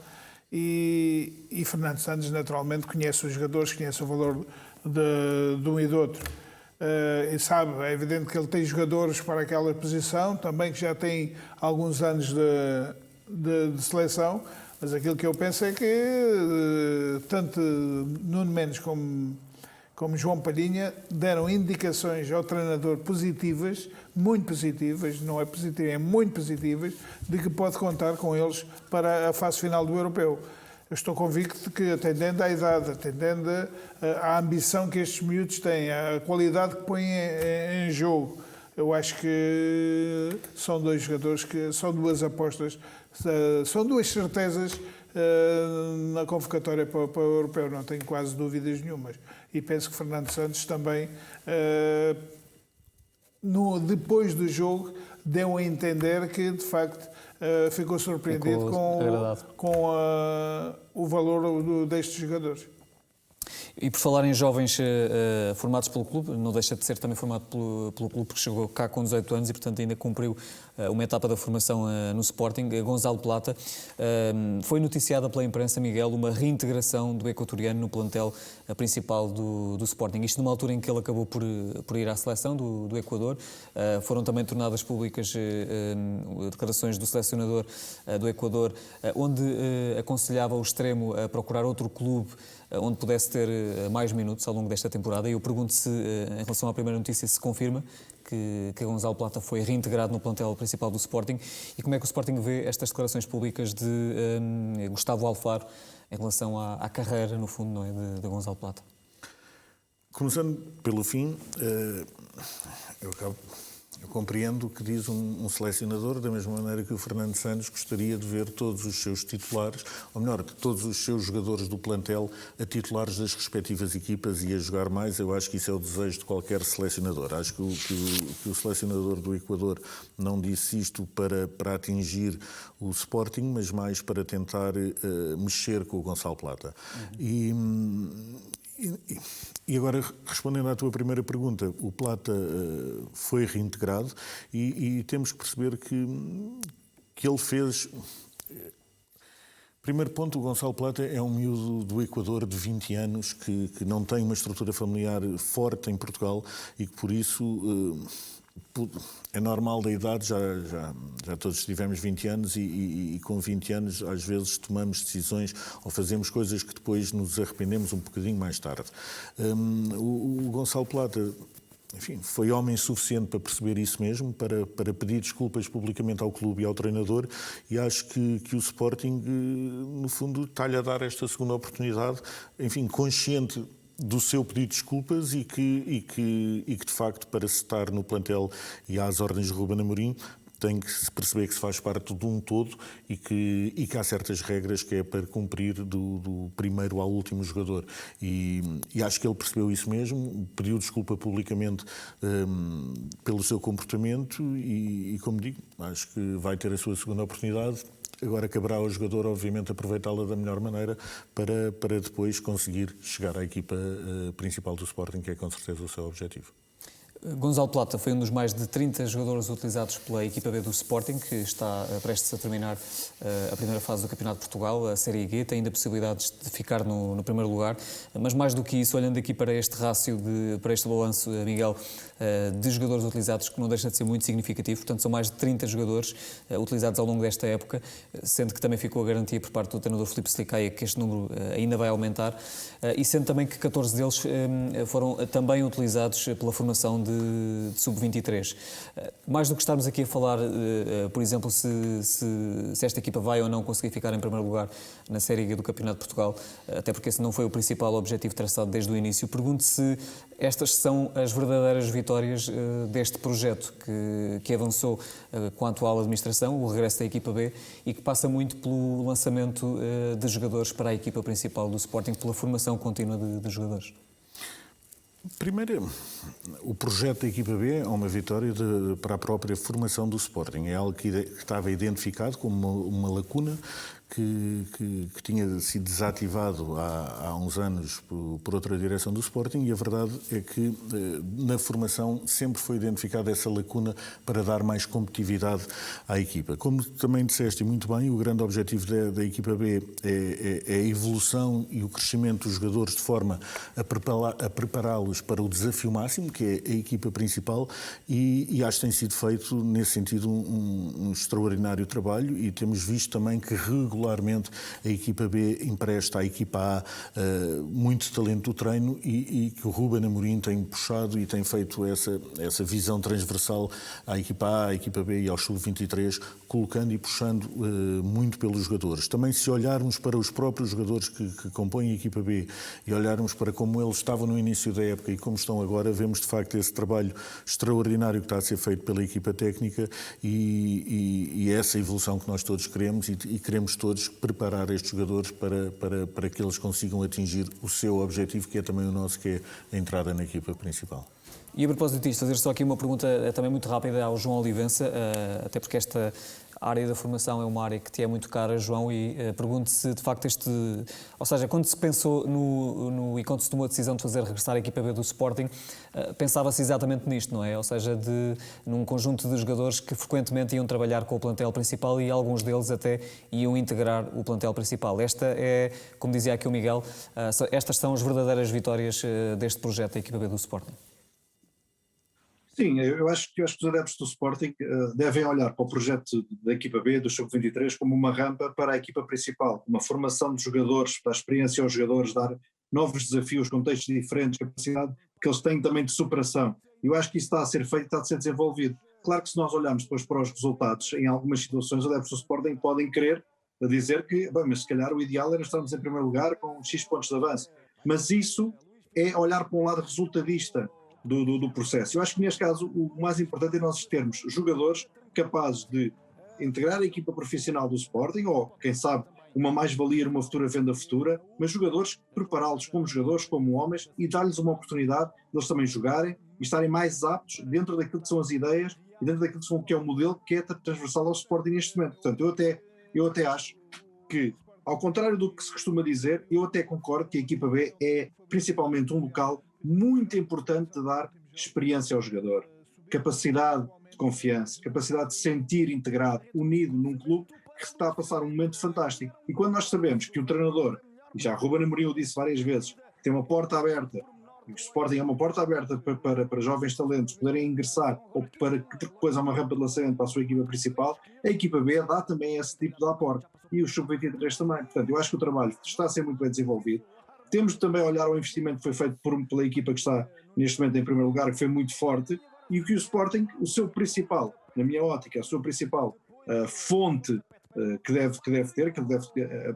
E Fernando Santos, naturalmente, conhece os jogadores, conhece o valor de um e do outro. E sabe, é evidente que ele tem jogadores para aquela posição, também que já tem alguns anos de seleção, mas aquilo que eu penso é que tanto Nuno Mendes como João Palhinha deram indicações ao treinador positivas, muito positivas, não é positiva, é muito positivas, de que pode contar com eles para a fase final do Europeu. Eu estou convicto de que, atendendo à idade, atendendo à ambição que estes miúdos têm, à qualidade que põem em jogo, eu acho que são 2 jogadores que são 2 apostas, são 2 certezas na convocatória para o Europeu, não tenho quase dúvidas nenhumas. E penso que Fernando Santos também, depois do jogo, deu a entender que, de facto, ficou surpreendido com o valor destes jogadores. E por falar em jovens formados pelo clube, não deixa de ser também formado pelo clube, porque chegou cá com 18 anos e, portanto, ainda cumpriu uma etapa da formação no Sporting. Gonzalo Plata, foi noticiada pela imprensa, Miguel, uma reintegração do equatoriano no plantel principal do Sporting. Isto numa altura em que ele acabou por ir à seleção do Equador. Foram também tornadas públicas declarações do selecionador do Equador, onde aconselhava o extremo a procurar outro clube onde pudesse ter mais minutos ao longo desta temporada. E eu pergunto se, em relação à primeira notícia, se confirma que Gonzalo Plata foi reintegrado no plantel principal do Sporting e como é que o Sporting vê estas declarações públicas de Gustavo Alfaro em relação à carreira, no fundo, não é, de Gonzalo Plata. Começando pelo fim, eu compreendo o que diz um selecionador, da mesma maneira que o Fernando Santos gostaria de ver todos os seus titulares, ou melhor, todos os seus jogadores do plantel a titulares das respectivas equipas e a jogar mais. Eu acho que isso é o desejo de qualquer selecionador. Acho que o selecionador do Equador não disse isto para atingir o Sporting, mas mais para tentar mexer com o Gonçalo Plata. E agora, respondendo à tua primeira pergunta, o Plata foi reintegrado e temos que perceber que ele fez... Primeiro ponto, o Gonçalo Plata é um miúdo do Equador de 20 anos que não tem uma estrutura familiar forte em Portugal e que, por isso... É normal da idade, já todos tivemos 20 anos e com 20 anos às vezes tomamos decisões ou fazemos coisas que depois nos arrependemos um bocadinho mais tarde. O Gonçalo Plata, enfim, foi homem suficiente para perceber isso mesmo, para pedir desculpas publicamente ao clube e ao treinador, e acho que o Sporting, no fundo, está-lhe a dar esta segunda oportunidade, enfim, consciente do seu pedido de desculpas e que de facto, para se estar no plantel e às ordens de Ruben Amorim, tem que se perceber que se faz parte de um todo e que há certas regras que é para cumprir do primeiro ao último jogador. E acho que ele percebeu isso mesmo, pediu desculpa publicamente pelo seu comportamento e, como digo, acho que vai ter a sua segunda oportunidade. Agora caberá ao jogador, obviamente, aproveitá-la da melhor maneira para depois conseguir chegar à equipa principal do Sporting, que é com certeza o seu objetivo. Gonzalo Plata foi um dos mais de 30 jogadores utilizados pela equipa B do Sporting, que está prestes a terminar a primeira fase do Campeonato de Portugal, a Série G, tem ainda possibilidades de ficar no primeiro lugar, mas mais do que isso, olhando aqui para este rácio, para este balanço, Miguel, de jogadores utilizados, que não deixa de ser muito significativo, portanto são mais de 30 jogadores utilizados ao longo desta época, sendo que também ficou a garantia por parte do treinador Filipe Slicaia que este número ainda vai aumentar, e sendo também que 14 deles foram também utilizados pela formação de sub-23. Mais do que estarmos aqui a falar, por exemplo, se esta equipa vai ou não conseguir ficar em primeiro lugar na Série G do Campeonato de Portugal, até porque esse não foi o principal objetivo traçado desde o início, pergunto se estas são as verdadeiras vitórias deste projeto que avançou com a atual administração, o regresso da equipa B, e que passa muito pelo lançamento de jogadores para a equipa principal do Sporting, pela formação contínua de jogadores. Primeiro, o projeto da equipa B é uma vitória para a própria formação do Sporting. É algo que estava identificado como uma lacuna que tinha sido desativado há uns anos por outra direção do Sporting, e a verdade é que na formação sempre foi identificada essa lacuna para dar mais competitividade à equipa. Como também disseste muito bem, o grande objetivo da equipa B é a evolução e o crescimento dos jogadores de forma a prepará-los para o desafio máximo, que é a equipa principal, e acho que tem sido feito nesse sentido um extraordinário trabalho, e temos visto também que regularmente a equipa B empresta à equipa A muito talento do treino e que o Ruben Amorim tem puxado e tem feito essa visão transversal à equipa A, à equipa B e ao sub-23, colocando e puxando muito pelos jogadores. Também, se olharmos para os próprios jogadores que compõem a equipa B e olharmos para como eles estavam no início da época e como estão agora, vemos de facto esse trabalho extraordinário que está a ser feito pela equipa técnica e essa evolução que nós todos queremos e queremos todos preparar estes jogadores para que eles consigam atingir o seu objetivo, que é também o nosso, que é a entrada na equipa principal. E a propósito disto, fazer só aqui uma pergunta também muito rápida ao João Olivença, até porque esta área da formação é uma área que te é muito cara, João, e pergunto se de facto ou seja, quando se pensou e quando se tomou a decisão de fazer regressar a equipa B do Sporting, pensava-se exatamente nisto, não é? Ou seja, num conjunto de jogadores que frequentemente iam trabalhar com o plantel principal e alguns deles até iam integrar o plantel principal. Esta é, como dizia aqui o Miguel, estas são as verdadeiras vitórias deste projeto da equipa B do Sporting. Sim, eu acho que os adeptos do Sporting devem olhar para o projeto da equipa B, do Sub-23, como uma rampa para a equipa principal, uma formação de jogadores, para a experiência aos jogadores, dar novos desafios, contextos diferentes, capacidade que eles têm também de superação. Eu acho que isso está a ser feito, está a ser desenvolvido. Claro que se nós olharmos depois para os resultados, em algumas situações, os adeptos do Sporting podem querer dizer que, bem, mas se calhar o ideal era estarmos em primeiro lugar com X pontos de avanço. Mas isso é olhar para um lado resultadista do processo. Eu acho que neste caso o mais importante é nós termos jogadores capazes de integrar a equipa profissional do Sporting, ou quem sabe uma mais-valia numa futura venda futura, mas jogadores, prepará-los como jogadores, como homens, e dar-lhes uma oportunidade de eles também jogarem e estarem mais aptos dentro daquilo que são as ideias e dentro daquilo que é o modelo que é transversal ao Sporting neste momento. Portanto, eu até acho que, ao contrário do que se costuma dizer, eu até concordo que a equipa B é principalmente um local muito importante de dar experiência ao jogador, capacidade de confiança, capacidade de sentir integrado, unido num clube que está a passar um momento fantástico. E quando nós sabemos que o treinador, e já Ruben Amorim disse várias vezes, tem uma porta aberta, e o Sporting é uma porta aberta para jovens talentos poderem ingressar, ou para que depois há uma rampa de lançamento para a sua equipa principal, a equipa B dá também esse tipo de aporte. E o Sub-23 também. Portanto, eu acho que o trabalho está a ser muito bem desenvolvido. Temos de também olhar ao investimento que foi feito pela equipa que está neste momento em primeiro lugar, que foi muito forte, e que o Sporting, o seu principal, na minha ótica, a sua principal fonte que deve ter, que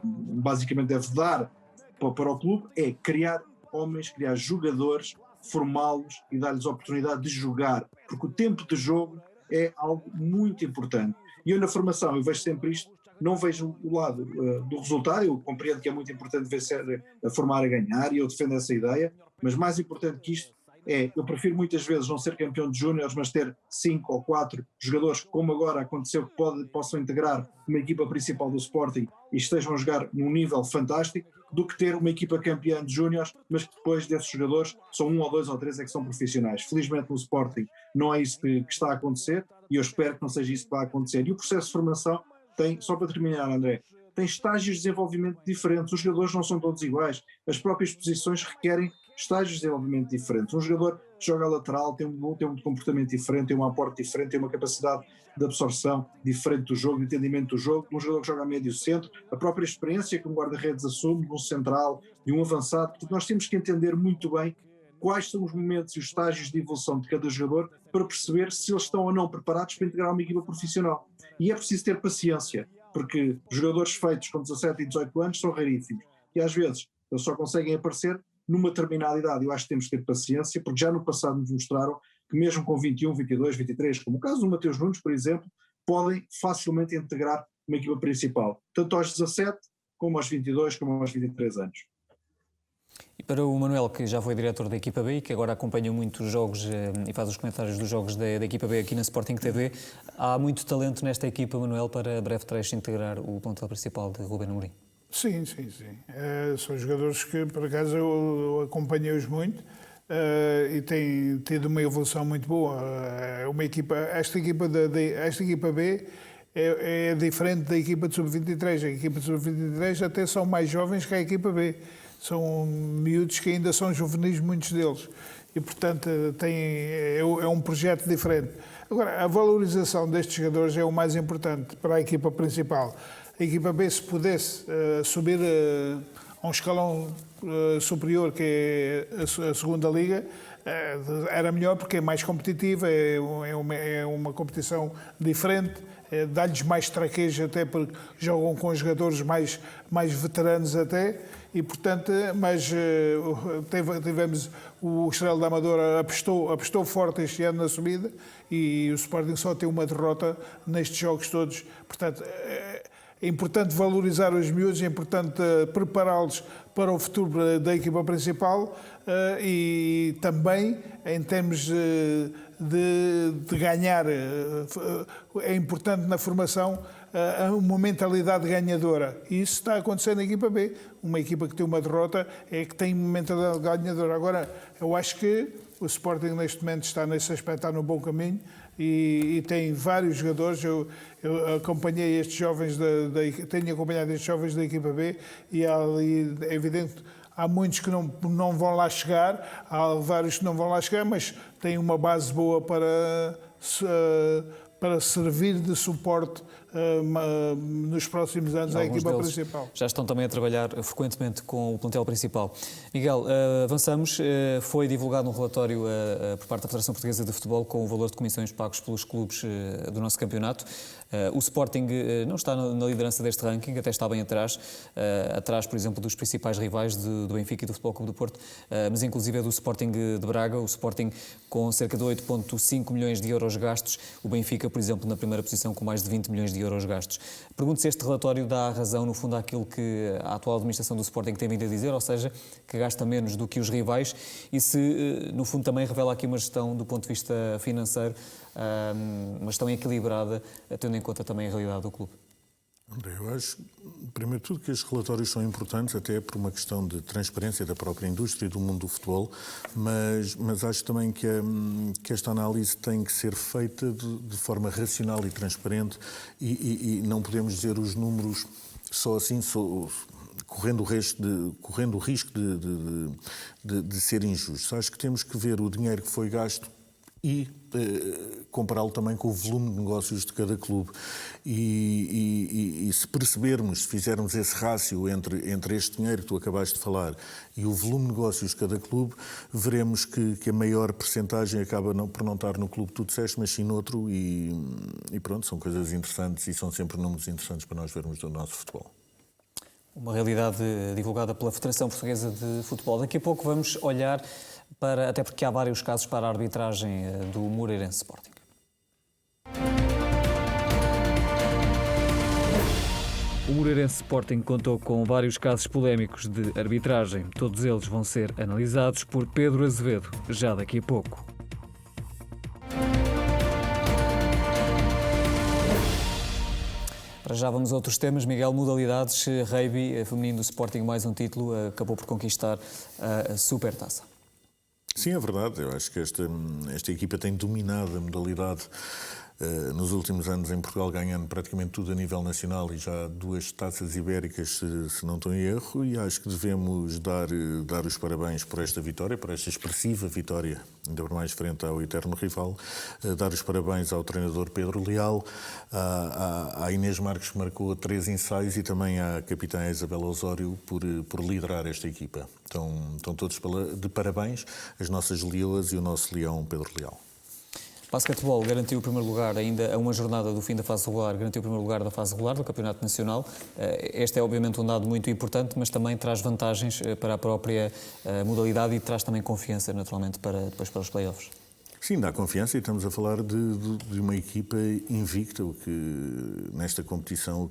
basicamente deve dar para o clube, é criar homens, criar jogadores, formá-los e dar-lhes a oportunidade de jogar, porque o tempo de jogo é algo muito importante. E eu na formação, eu vejo sempre isto, não vejo o lado do resultado, eu compreendo que é muito importante vencer, a formar a ganhar, e eu defendo essa ideia, mas mais importante que isto é, eu prefiro muitas vezes não ser campeão de júniores, mas ter 5 ou 4 jogadores, como agora aconteceu, que possam integrar uma equipa principal do Sporting e estejam a jogar num nível fantástico, do que ter uma equipa campeã de júniores, mas que depois desses jogadores, só 1 ou 2 ou 3 é que são profissionais. Felizmente no Sporting não é isso que está a acontecer, e eu espero que não seja isso que vai acontecer. E o processo de formação tem, só para terminar, André, tem estágios de desenvolvimento diferentes, os jogadores não são todos iguais, as próprias posições requerem estágios de desenvolvimento diferentes. Um jogador que joga lateral tem um comportamento diferente, tem um aporte diferente, tem uma capacidade de absorção diferente do jogo, de entendimento do jogo. Um jogador que joga a médio centro, a própria experiência que um guarda-redes assume, de um central, de um avançado. Portanto, nós temos que entender muito bem quais são os momentos e os estágios de evolução de cada jogador para perceber se eles estão ou não preparados para integrar uma equipa profissional. E é preciso ter paciência, porque jogadores feitos com 17 e 18 anos são raríssimos. E às vezes eles só conseguem aparecer numa determinada idade. Eu acho que temos que ter paciência, porque já no passado nos mostraram que mesmo com 21, 22, 23, como o caso do Mateus Nunes, por exemplo, podem facilmente integrar uma equipa principal, tanto aos 17, como aos 22, como aos 23 anos. E para o Manuel, que já foi diretor da equipa B e que agora acompanha muito os jogos e faz os comentários dos jogos da equipa B aqui na Sporting TV, há muito talento nesta equipa, Manuel, para breve trecho integrar o plantel principal de Ruben Amorim. Sim. São jogadores que, por acaso, eu acompanhei-os muito e têm tido uma evolução muito boa. Esta equipa B é diferente da equipa de Sub-23. A equipa de Sub-23 até são mais jovens que a equipa B. São miúdos que ainda são juvenis, muitos deles. E, portanto, é um projeto diferente. Agora, a valorização destes jogadores é o mais importante para a equipa principal. A equipa B, se pudesse subir a um escalão superior, que é a segunda liga, era melhor, porque é mais competitiva, é uma competição diferente, dá-lhes mais traquejo, até porque jogam com jogadores mais veteranos até, e portanto, mas tivemos o Estrela da Amadora apostou forte este ano na subida e o Sporting só tem uma derrota nestes jogos todos, portanto é importante valorizar os miúdos, é importante prepará-los para o futuro da equipa principal e também em termos de ganhar, é importante na formação uma mentalidade ganhadora. E isso está a acontecer na equipa B. Uma equipa que tem uma derrota é que tem uma mentalidade ganhadora. Agora, eu acho que o Sporting neste momento está nesse aspecto, está no bom caminho e tem vários jogadores. Eu acompanhei estes jovens, tenho acompanhado estes jovens da equipa B e é evidente há muitos que não vão lá chegar, há vários que não vão lá chegar, mas têm uma base boa para servir de suporte nos próximos anos à equipa principal. Já estão também a trabalhar frequentemente com o plantel principal. Miguel, avançamos. Foi divulgado um relatório por parte da Federação Portuguesa de Futebol com o valor de comissões pagos pelos clubes do nosso campeonato. O Sporting não está na liderança deste ranking, até está bem atrás, por exemplo, dos principais rivais do Benfica e do Futebol Clube do Porto, mas inclusive é do Sporting de Braga, o Sporting com cerca de 8,5 milhões de euros gastos, o Benfica, por exemplo, na primeira posição com mais de 20 milhões de euros gastos. Pergunto se este relatório dá razão, no fundo, àquilo que a atual administração do Sporting tem vindo a dizer, ou seja, que gasta menos do que os rivais e se, no fundo, também revela aqui uma gestão do ponto de vista financeiro, uma gestão equilibrada, tendo em conta também a realidade do clube. André, eu acho, primeiro de tudo, que estes relatórios são importantes, até por uma questão de transparência da própria indústria e do mundo do futebol, mas acho também que esta análise tem que ser feita de forma racional e transparente e não podemos dizer os números só assim, correndo o risco de ser injustos. Acho que temos que ver o dinheiro que foi gasto e compará-lo também com o volume de negócios de cada clube. E se percebermos, se fizermos esse rácio entre este dinheiro que tu acabaste de falar e o volume de negócios de cada clube, veremos que a maior percentagem acaba por não estar no clube que tu disseste, mas sim noutro, e pronto, são coisas interessantes e são sempre números interessantes para nós vermos do nosso futebol. Uma realidade divulgada pela Federação Portuguesa de Futebol. Daqui a pouco vamos olhar até porque há vários casos para a arbitragem do Moreirense Sporting. O Moreirense Sporting contou com vários casos polémicos de arbitragem. Todos eles vão ser analisados por Pedro Azevedo, já daqui a pouco. Para já vamos a outros temas. Miguel, modalidades, rugby feminino do Sporting, mais um título, acabou por conquistar a Supertaça. Sim, é verdade. Eu acho que esta equipa tem dominado a modalidade nos últimos anos em Portugal, ganhando praticamente tudo a nível nacional e já 2 taças ibéricas, se não estou em erro, e acho que devemos dar os parabéns por esta vitória, por esta expressiva vitória, ainda por mais frente ao eterno rival, dar os parabéns ao treinador Pedro Leal, à Inês Marques, que marcou 3 ensaios, e também à capitã Isabela Osório por liderar esta equipa. Estão todos de parabéns, as nossas leoas e o nosso leão Pedro Leal. Basquetebol garantiu o primeiro lugar, ainda a uma jornada do fim da fase regular, garantiu o primeiro lugar da fase regular do Campeonato Nacional. Este é obviamente um dado muito importante, mas também traz vantagens para a própria modalidade e traz também confiança, naturalmente, depois para os play-offs. Sim, dá confiança, e estamos a falar de uma equipa invicta, nesta competição,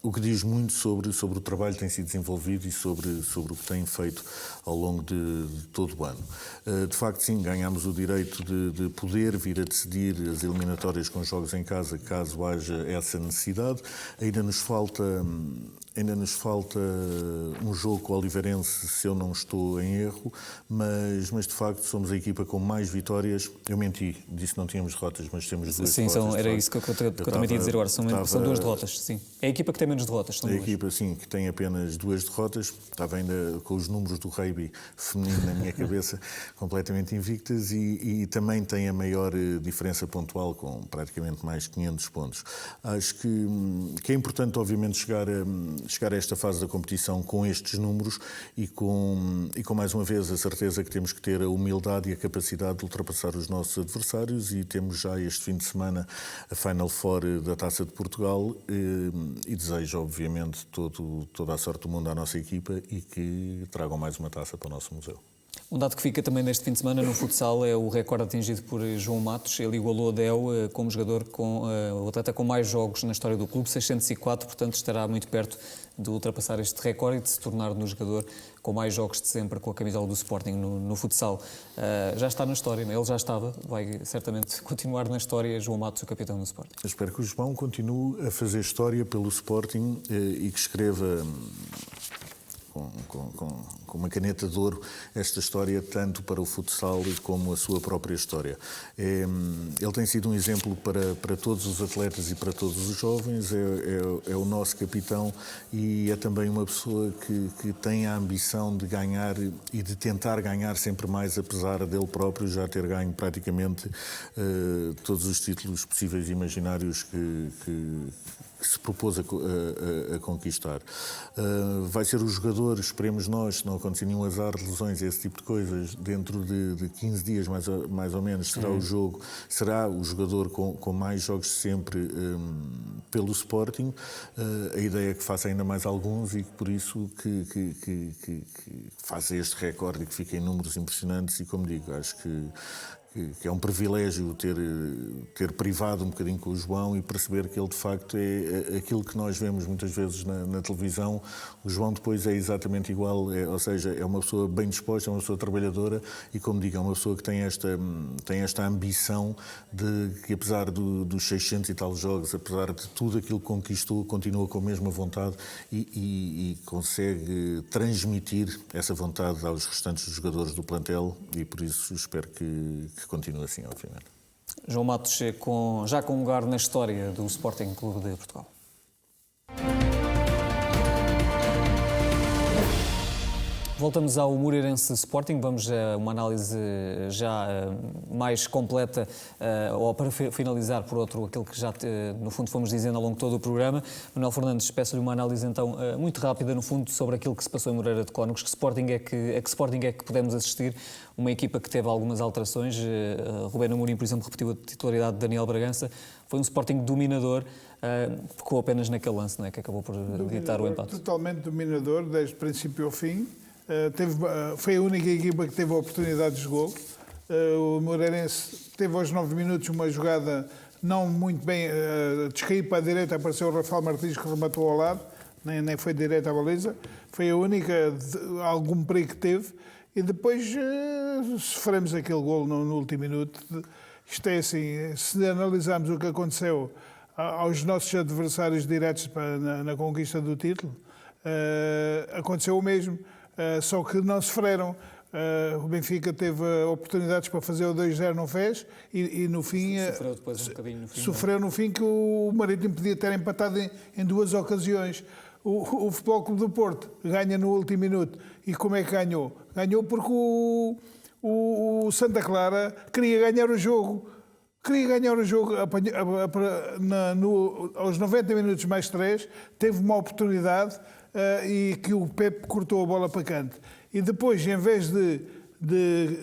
o que diz muito sobre o trabalho que tem sido desenvolvido e sobre o que tem feito ao longo de todo o ano. De facto, sim, ganhámos o direito de poder vir a decidir as eliminatórias com jogos em casa, caso haja essa necessidade. Ainda nos falta um jogo com o Oliveirense, se eu não estou em erro, mas de facto somos a equipa com mais vitórias. Eu menti, disse que não tínhamos derrotas, mas temos 2 derrotas. Sim, era isso que eu também tinha a dizer agora, são 2 derrotas, sim. É a equipa que tem menos derrotas, são 2. A equipa, sim, que tem apenas 2 derrotas, estava ainda com os números do rugby feminino na minha cabeça, completamente invictas, e também tem a maior diferença pontual, com praticamente mais de 500 pontos. Acho que é importante, obviamente, chegar a esta fase da competição com estes números e com mais uma vez a certeza que temos que ter a humildade e a capacidade de ultrapassar os nossos adversários, e temos já este fim de semana a Final Four da Taça de Portugal, e desejo desejo, obviamente, toda a sorte do mundo à nossa equipa e que tragam mais uma taça para o nosso museu. Um dado que fica também neste fim de semana no futsal é o recorde atingido por João Matos. Ele igualou a Déu como jogador, o atleta com mais jogos na história do clube, 604, portanto estará muito perto de ultrapassar este recorde e de se tornar no jogador com mais jogos de sempre com a camisola do Sporting no futsal. Já está na história, ele já estava, vai certamente continuar na história, João Matos, o capitão do Sporting. Eu espero que o João continue a fazer história pelo Sporting e que escreva com uma caneta de ouro esta história, tanto para o futsal como a sua própria história. Ele tem sido um exemplo para todos os atletas e para todos os jovens, é o nosso capitão e é também uma pessoa que tem a ambição de ganhar e de tentar ganhar sempre mais, apesar dele próprio já ter ganho praticamente todos os títulos possíveis e imaginários que se propôs a conquistar. Vai ser o jogador, esperemos nós, se não acontecer nenhum azar de lesões, esse tipo de coisas, dentro de 15 dias mais ou menos, será o jogador com mais jogos sempre pelo Sporting. A ideia é que faça ainda mais alguns e por isso que faça este recorde e que fique em números impressionantes e, como digo, acho que é um privilégio ter privado um bocadinho com o João e perceber que ele de facto é aquilo que nós vemos muitas vezes na televisão. O João depois é exatamente igual, ou seja, é uma pessoa bem disposta, é uma pessoa trabalhadora e, como digo, é uma pessoa que tem esta ambição de que, apesar dos 600 e tal jogos, apesar de tudo aquilo que conquistou, continua com a mesma vontade e consegue transmitir essa vontade aos restantes jogadores do plantel e por isso espero que continua assim, obviamente. João Matos já com um lugar na história do Sporting Clube de Portugal. Voltamos ao Moreirense Sporting, vamos a uma análise já mais completa, ou para finalizar por outro, aquilo que já no fundo fomos dizendo ao longo de todo o programa. Manuel Fernandes, peço-lhe uma análise então muito rápida no fundo sobre aquilo que se passou em Moreira de Cónegos, que Sporting é que podemos assistir, uma equipa que teve algumas alterações, Rubén Amorim, por exemplo, repetiu a titularidade de Daniel Bragança, foi um Sporting dominador, ficou apenas naquele lance, não é, que acabou por ditar o empate. Totalmente dominador, desde o princípio ao fim. Foi a única equipa que teve oportunidades de gol. O Moreirense teve aos 9 minutos uma jogada não muito bem, descair para a direita, apareceu o Rafael Martins que rematou ao lado, nem foi direita à baliza. Foi a única algum perigo que teve. E depois sofremos aquele gol no último minuto. Isto é assim, se analisarmos o que aconteceu aos nossos adversários diretos na conquista do título, aconteceu o mesmo. Só que não sofreram. O Benfica teve oportunidades para fazer o 2-0, não fez, e no fim... Sofreu depois um bocadinho no fim. Sofreu no fim, que o Marítimo podia ter empatado em duas ocasiões. O Futebol Clube do Porto ganha no último minuto. E como é que ganhou? Ganhou porque o Santa Clara queria ganhar o jogo. Aos 90 minutos mais 3, teve uma oportunidade e que o Pepe cortou a bola para canto. E depois, em vez de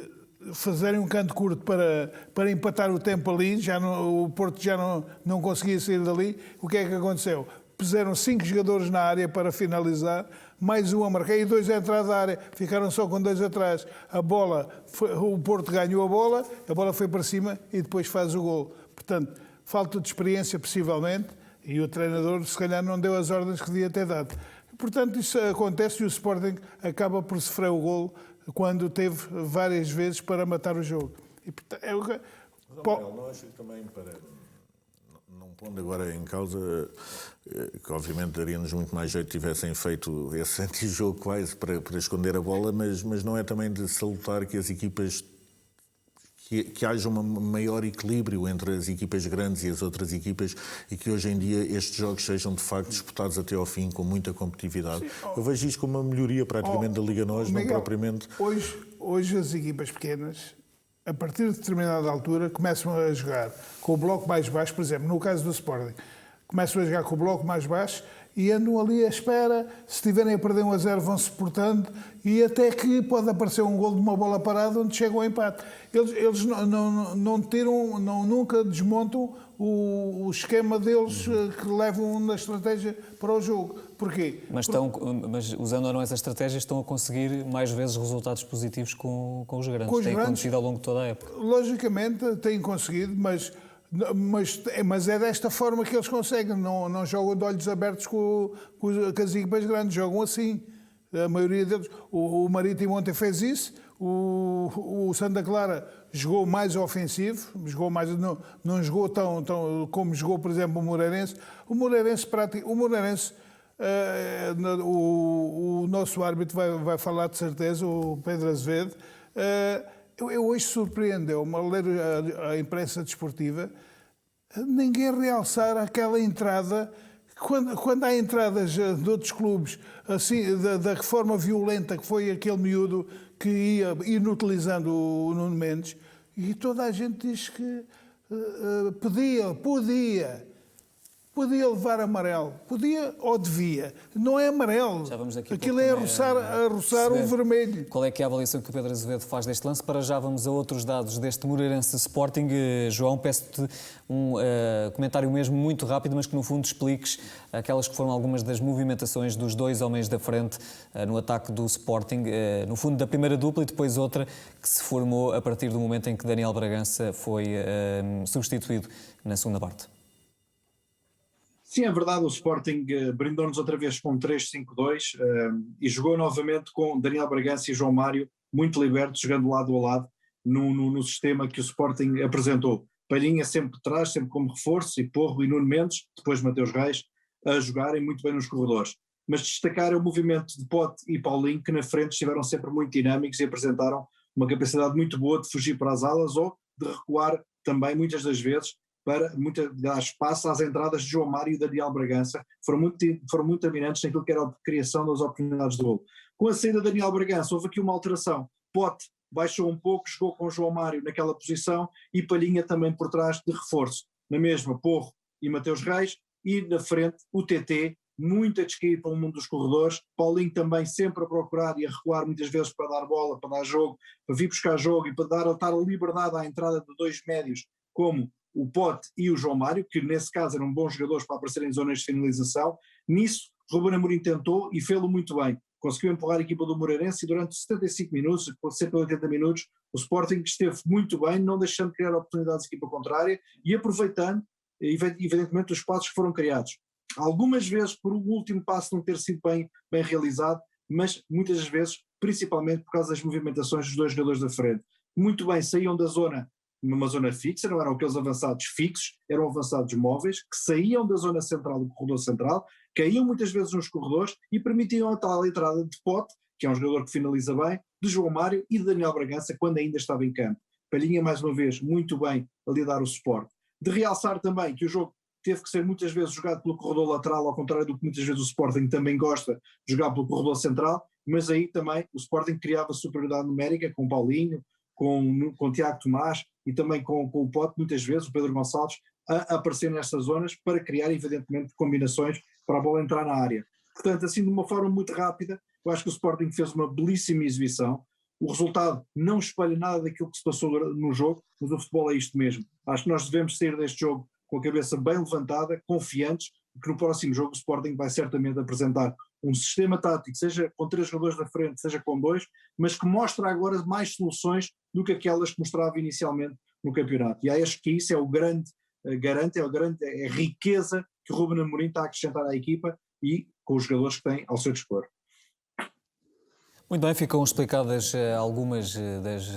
fazerem um canto curto para empatar o tempo ali, o Porto já não conseguia sair dali, o que é que aconteceu? Puseram 5 jogadores na área para finalizar, mais um a marcar e 2 a entrar da área. Ficaram só com 2 atrás. O Porto ganhou a bola foi para cima e depois faz o gol. Portanto, falta de experiência, possivelmente, e o treinador, se calhar, não deu as ordens que devia ter dado. Portanto, isso acontece e o Sporting acaba por sofrer o gol quando teve várias vezes para matar o jogo. E, portanto, nós também, não pondo agora em causa, que obviamente daria-nos muito mais jeito se tivessem feito esse antijogo quase para esconder a bola, mas não é também de salutar que as equipas, que haja um maior equilíbrio entre as equipas grandes e as outras equipas e que hoje em dia estes jogos sejam de facto disputados até ao fim com muita competitividade. Eu vejo isto como uma melhoria praticamente da Liga NOS, não propriamente... Hoje as equipas pequenas, a partir de determinada altura, começam a jogar com o bloco mais baixo, por exemplo, no caso do Sporting, começam a jogar com o bloco mais baixo e andam ali à espera. Se estiverem a perder 1-0 vão-se portando e até que pode aparecer um golo de uma bola parada onde chega ao empate. Eles nunca desmontam o esquema deles que levam na estratégia para o jogo. Porquê? Mas usando ou não essa estratégia, estão a conseguir mais vezes resultados positivos com os grandes. Tem acontecido ao longo de toda a época. Logicamente têm conseguido, mas é desta forma que eles conseguem. Não jogam de olhos abertos com as equipas grandes, jogam assim. A maioria deles. O Marítimo ontem fez isso. O Santa Clara jogou mais ofensivo, não jogou tão como jogou, por exemplo, o Moreirense. O nosso árbitro vai falar de certeza, o Pedro Azevedo. Eu hoje surpreendeu-me, ao ler a imprensa desportiva, ninguém realçar aquela entrada. Quando há entradas de outros clubes, assim, da reforma violenta que foi aquele miúdo que ia inutilizando o Nuno Mendes, e toda a gente diz que podia levar amarelo. Podia ou devia. Não é amarelo. Aquilo é a roçar o vermelho. Qual é que é a avaliação que o Pedro Azevedo faz deste lance? Para já vamos a outros dados deste Moreirense Sporting. João, peço-te um comentário mesmo muito rápido, mas que no fundo expliques aquelas que foram algumas das movimentações dos dois homens da frente no ataque do Sporting. No fundo da primeira dupla e depois outra que se formou a partir do momento em que Daniel Bragança foi substituído na segunda parte. Sim, é verdade, o Sporting brindou-nos outra vez com 3-5-2 e jogou novamente com Daniel Bragança e João Mário muito libertos, jogando lado a lado no sistema que o Sporting apresentou. Palhinha sempre por trás, sempre como reforço, e Porro e Nuno Mendes, depois Mateus Reis, a jogarem muito bem nos corredores. Mas destacar o movimento de Pote e Paulinho, que na frente estiveram sempre muito dinâmicos e apresentaram uma capacidade muito boa de fugir para as alas ou de recuar também, muitas das vezes, para dar espaço às entradas de João Mário e Daniel Bragança, foram muito dominantes naquilo que era a criação das oportunidades de golo. Com a saída de Daniel Bragança houve aqui uma alteração. Pote baixou um pouco, jogou com João Mário naquela posição e Palhinha também por trás de reforço. Na mesma, Porro e Mateus Reis, e na frente o TT, muita descaída para o mundo dos corredores, Paulinho também sempre a procurar e a recuar muitas vezes para dar bola, para dar jogo, para vir buscar jogo e para dar liberdade à entrada de dois médios, como o Pote e o João Mário, que nesse caso eram bons jogadores para aparecerem em zonas de finalização. Nisso, Ruben Amorim tentou e fê-lo muito bem. Conseguiu empurrar a equipa do Moreirense e durante 75 minutos, cerca de 80 minutos, o Sporting esteve muito bem, não deixando de criar oportunidades à equipa contrária e aproveitando, evidentemente, os espaços que foram criados. Algumas vezes por um último passo não ter sido bem realizado, mas muitas das vezes, principalmente por causa das movimentações dos dois jogadores da frente. Muito bem, saíam da zona, numa zona fixa, não eram aqueles avançados fixos, eram avançados móveis, que saíam da zona central do corredor central, caíam muitas vezes nos corredores e permitiam a tal entrada de Pote, que é um jogador que finaliza bem, de João Mário e de Daniel Bragança, quando ainda estava em campo. Palhinha, mais uma vez, muito bem a lhe dar o suporte. De realçar também que o jogo teve que ser muitas vezes jogado pelo corredor lateral, ao contrário do que muitas vezes o Sporting também gosta de jogar pelo corredor central, mas aí também o Sporting criava superioridade numérica com Paulinho, com Tiago Tomás e também com o Pote, muitas vezes, o Pedro Gonçalves, a aparecer nestas zonas para criar, evidentemente, combinações para a bola entrar na área. Portanto, assim, de uma forma muito rápida, eu acho que o Sporting fez uma belíssima exibição. O resultado não espelha nada daquilo que se passou no jogo, mas o futebol é isto mesmo. Acho que nós devemos sair deste jogo com a cabeça bem levantada, confiantes, que no próximo jogo o Sporting vai certamente apresentar um sistema tático, seja com 3 jogadores da frente, seja com 2, mas que mostra agora mais soluções do que aquelas que mostrava inicialmente no campeonato. E acho que isso é o grande garante, é a riqueza que o Ruben Amorim está a acrescentar à equipa e com os jogadores que tem ao seu dispor. Muito bem, ficam explicadas algumas das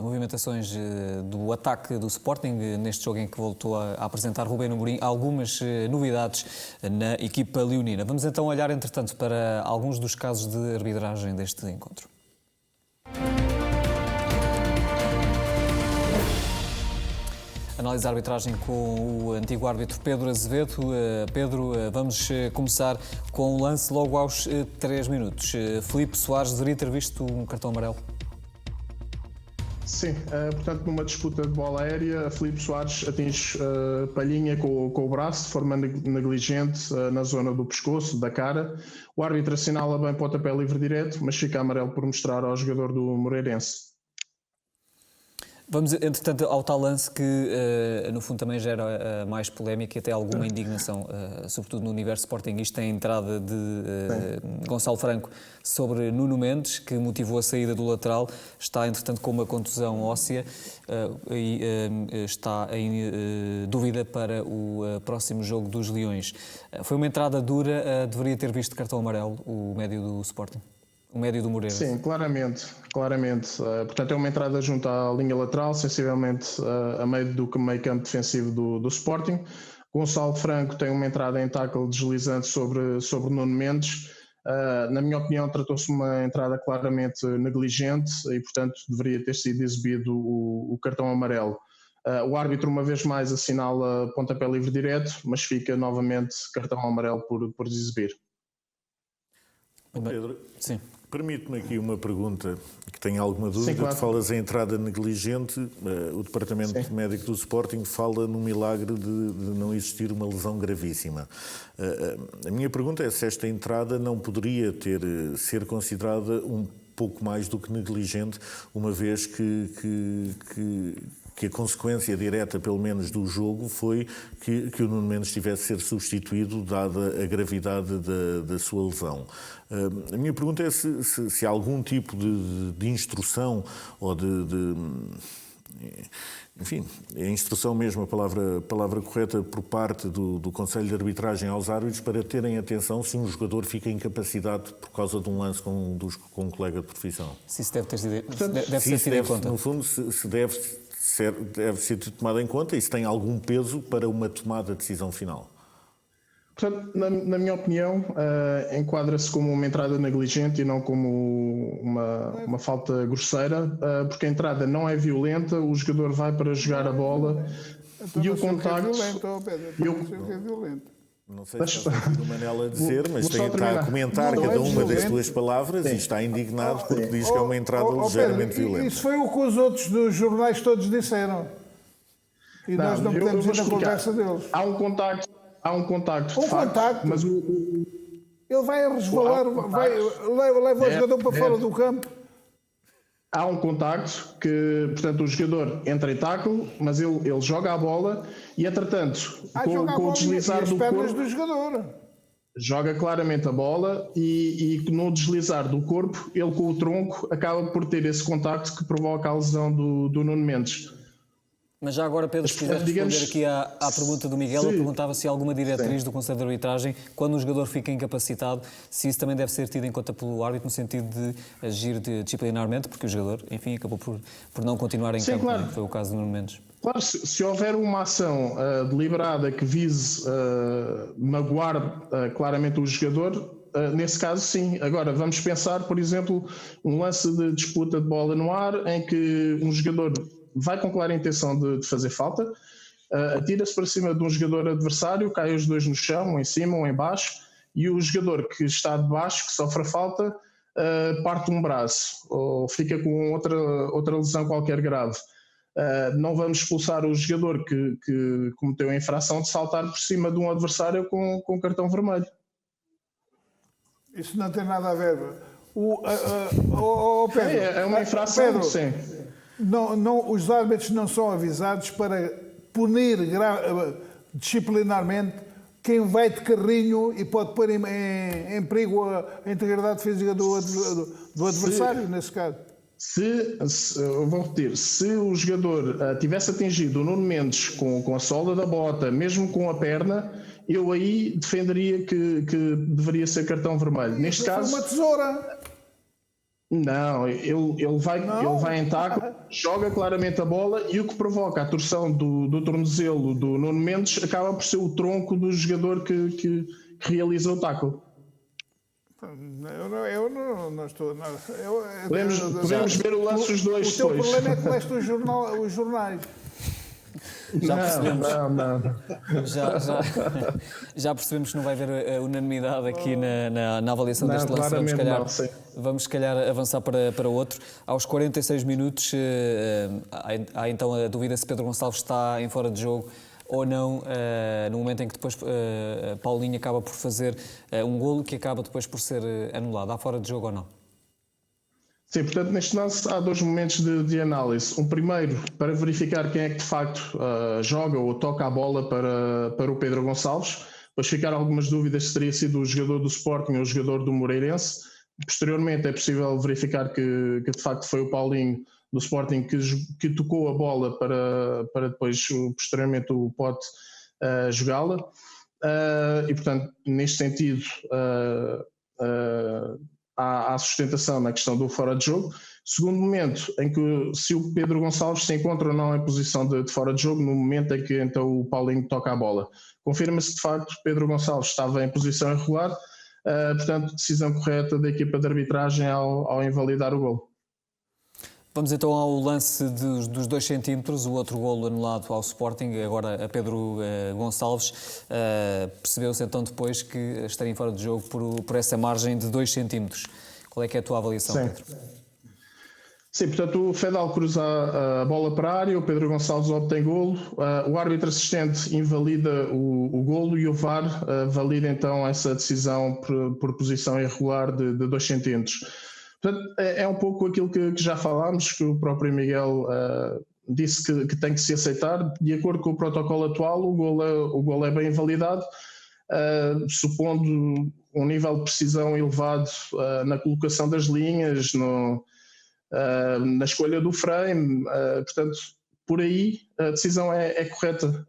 movimentações do ataque do Sporting neste jogo em que voltou a apresentar Ruben Amorim, algumas novidades na equipa leonina. Vamos então olhar, entretanto, para alguns dos casos de arbitragem deste encontro. Análise da arbitragem com o antigo árbitro Pedro Azevedo. Pedro, vamos começar com um lance logo aos 3 minutos. Filipe Soares deveria ter visto um cartão amarelo? Sim, portanto, numa disputa de bola aérea, Filipe Soares atinge Palhinha com o braço, de forma negligente, na zona do pescoço, da cara. O árbitro assinala bem pontapé livre direto, mas fica amarelo por mostrar ao jogador do Moreirense. Vamos, entretanto, ao tal lance que, no fundo, também gera mais polémica e até alguma indignação, sobretudo no universo sportinguista, a entrada de Gonçalo Franco sobre Nuno Mendes, que motivou a saída do lateral. Está, entretanto, com uma contusão óssea e está em dúvida para o próximo jogo dos Leões. Foi uma entrada dura, deveria ter visto cartão amarelo o médio do Sporting? O médio do Moreira. Sim, claramente. Portanto, é uma entrada junto à linha lateral, sensivelmente a meio do meio campo defensivo do Sporting. Gonçalo Franco tem uma entrada em tackle deslizante sobre Nuno Mendes. Na minha opinião, tratou-se de uma entrada claramente negligente e, portanto, deveria ter sido exibido o cartão amarelo. O árbitro, uma vez mais, assinala pontapé livre direto, mas fica novamente cartão amarelo por exibir. Pedro, sim. Permite-me aqui uma pergunta que tenho alguma dúvida. Sim, claro. Tu falas em entrada negligente, o Departamento Médico do Sporting fala no milagre de não existir uma lesão gravíssima. A minha pergunta é se esta entrada não poderia ser considerada um pouco mais do que negligente, uma vez que a consequência direta, pelo menos, do jogo foi que o Nuno Mendes tivesse de ser substituído, dada a gravidade da sua lesão. A minha pergunta é se há algum tipo de instrução ou enfim, a instrução mesmo, a palavra correta, por parte do Conselho de Arbitragem aos árbitros para terem atenção se um jogador fica incapacitado por causa de um lance com um colega de profissão. Se isso deve ser tido em conta. No fundo, se deve ser tomado em conta e se tem algum peso para uma tomada de decisão final. Portanto, na minha opinião, enquadra-se como uma entrada negligente e não como uma falta grosseira, porque a entrada não é violenta, o jogador vai para jogar a bola e o contacto... Não sei se está o Manel a dizer, mas está a comentar cada uma das tuas palavras e está indignado porque diz que é uma entrada ligeiramente violenta. Isso foi o que os outros dos jornais todos disseram. E nós não podemos ir na conversa deles. Há um contacto de facto, mas ele vai resvalar, leva o jogador para fora do campo. Há um contacto que, portanto, o jogador entra em tackle, mas ele joga a bola e, entretanto, com o deslizar do corpo, do jogador. Joga claramente a bola e no deslizar do corpo, ele com o tronco acaba por ter esse contacto que provoca a lesão do Nuno Mendes. Mas já agora, Pedro, se quiser responder aqui à pergunta do Miguel, eu perguntava se há alguma diretriz do Conselho de Arbitragem, quando um jogador fica incapacitado, se isso também deve ser tido em conta pelo árbitro, no sentido de agir disciplinarmente, porque o jogador, enfim, acabou por não continuar em campo, claro. Foi o caso do Nuno Mendes. Claro, se houver uma ação deliberada que vise magoar claramente o jogador, nesse caso sim. Agora, vamos pensar, por exemplo, um lance de disputa de bola no ar, em que um jogador vai com clara intenção de fazer falta, atira-se para cima de um jogador adversário, cai os dois no chão, um em cima, um em baixo, e o jogador que está de baixo, que sofre a falta, parte um braço, ou fica com outra lesão qualquer grave. Não vamos expulsar o jogador que cometeu a infração de saltar por cima de um adversário com cartão vermelho. Isso não tem nada a ver. Pedro, é uma infração, Pedro, sim. Os árbitros não são avisados para punir disciplinarmente quem vai de carrinho e pode pôr em perigo a integridade física do adversário, nesse caso. Eu vou repetir, se o jogador tivesse atingido o Nuno Mendes com a sola da bota, mesmo com a perna, eu aí defenderia que deveria ser cartão vermelho. Neste caso... Foi uma tesoura. Não, ele vai em taco, joga claramente a bola e o que provoca a torção do tornozelo do Nuno Mendes acaba por ser o tronco do jogador que realiza o tackle. Eu não estou... Podemos ver o lance dos dois. O teu problema é que leste os jornais. Já percebemos. Não. Já percebemos que não vai haver unanimidade aqui na avaliação deste lance. Vamos, se calhar, avançar para outro. Aos 46 minutos, há então a dúvida se Pedro Gonçalves está em fora de jogo ou não, no momento em que depois Paulinho acaba por fazer um golo que acaba depois por ser anulado. Há fora de jogo ou não? Sim, portanto, neste lance há dois momentos de análise. Um primeiro, para verificar quem é que de facto joga ou toca a bola para o Pedro Gonçalves. Depois ficaram algumas dúvidas se teria sido o jogador do Sporting ou o jogador do Moreirense. Posteriormente é possível verificar que de facto foi o Paulinho do Sporting que tocou a bola para depois, posteriormente, o Pote jogá-la. E, portanto, neste sentido, há sustentação na questão do fora de jogo. Segundo momento, em que se o Pedro Gonçalves se encontra ou não em posição de fora de jogo, no momento em que então o Paulinho toca a bola. Confirma-se de facto que Pedro Gonçalves estava em posição irregular, portanto, decisão correta da equipa de arbitragem ao invalidar o golo. Vamos então ao lance dos 2 centímetros, o outro golo anulado ao Sporting, agora a Pedro Gonçalves. Percebeu-se então depois que estaria fora de jogo por essa margem de 2 centímetros. Qual é que é a tua avaliação, Pedro? Sim, portanto o Fedal cruza a bola para a área, o Pedro Gonçalves obtém golo, o árbitro assistente invalida o golo e o VAR valida então essa decisão por posição irregular de 2 centímetros. Portanto, é um pouco aquilo que já falámos, que o próprio Miguel disse que tem que se aceitar. De acordo com o protocolo atual, o golo é bem invalidado, supondo um nível de precisão elevado na colocação das linhas, na escolha do frame. Portanto, por aí a decisão é correta.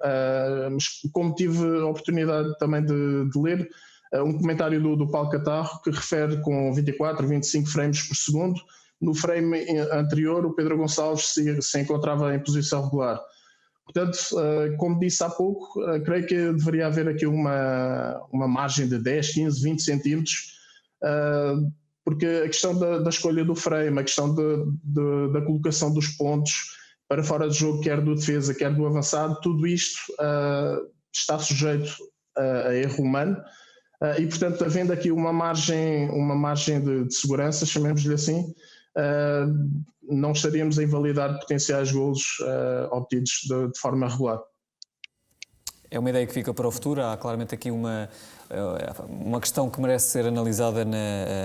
Mas como tive a oportunidade também de ler, um comentário do Paulo Catarro que refere com 24, 25 frames por segundo. No frame anterior, o Pedro Gonçalves se encontrava em posição regular. Portanto, como disse há pouco, creio que deveria haver aqui uma margem de 10, 15, 20 centímetros, porque a questão da escolha do frame, a questão da colocação dos pontos para fora de jogo, quer do defesa, quer do avançado, tudo isto está sujeito a erro humano. E, portanto, havendo aqui uma margem de segurança, chamemos-lhe assim, não estaríamos a invalidar potenciais golos obtidos de forma regular. É uma ideia que fica para o futuro. Há claramente aqui uma questão que merece ser analisada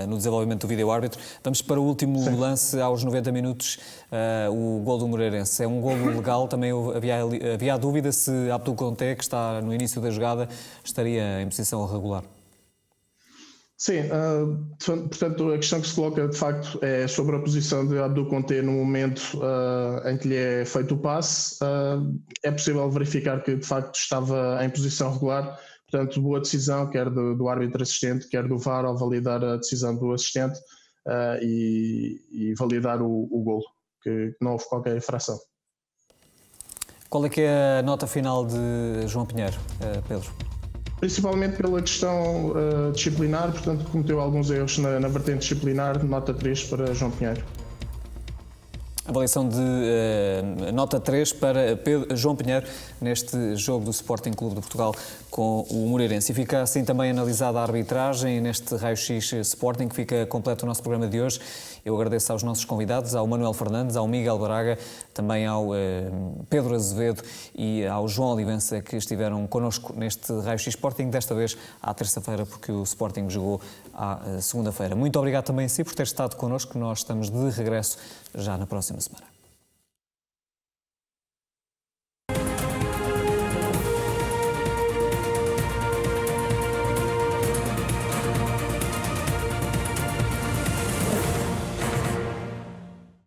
no desenvolvimento do vídeo-árbitro. Vamos para o último lance, aos 90 minutos, o golo do Moreirense. É um golo legal, também havia a dúvida se Abdul Conté, que está no início da jogada, estaria em posição regular. Sim, portanto a questão que se coloca de facto é sobre a posição de Abdul Conté no momento em que lhe é feito o passe. É possível verificar que de facto estava em posição regular, portanto boa decisão quer do árbitro assistente, quer do VAR ao validar a decisão do assistente e validar o golo, que não houve qualquer infração. Qual é que é a nota final de João Pinheiro, Pedro? Principalmente pela questão disciplinar, portanto cometeu alguns erros na vertente disciplinar, nota 3 para João Pinheiro. Avaliação de nota 3 para João Pinheiro neste jogo do Sporting Clube de Portugal com o Moreirense. E fica assim também analisada a arbitragem neste raio-x Sporting, que fica completo o nosso programa de hoje. Eu agradeço aos nossos convidados, ao Manuel Fernandes, ao Miguel Braga, também ao Pedro Azevedo e ao João Olivença, que estiveram connosco neste raio-x Sporting, desta vez à terça-feira, porque o Sporting jogou à segunda-feira. Muito obrigado também a si por ter estado connosco. Nós estamos de regresso já na próxima semana.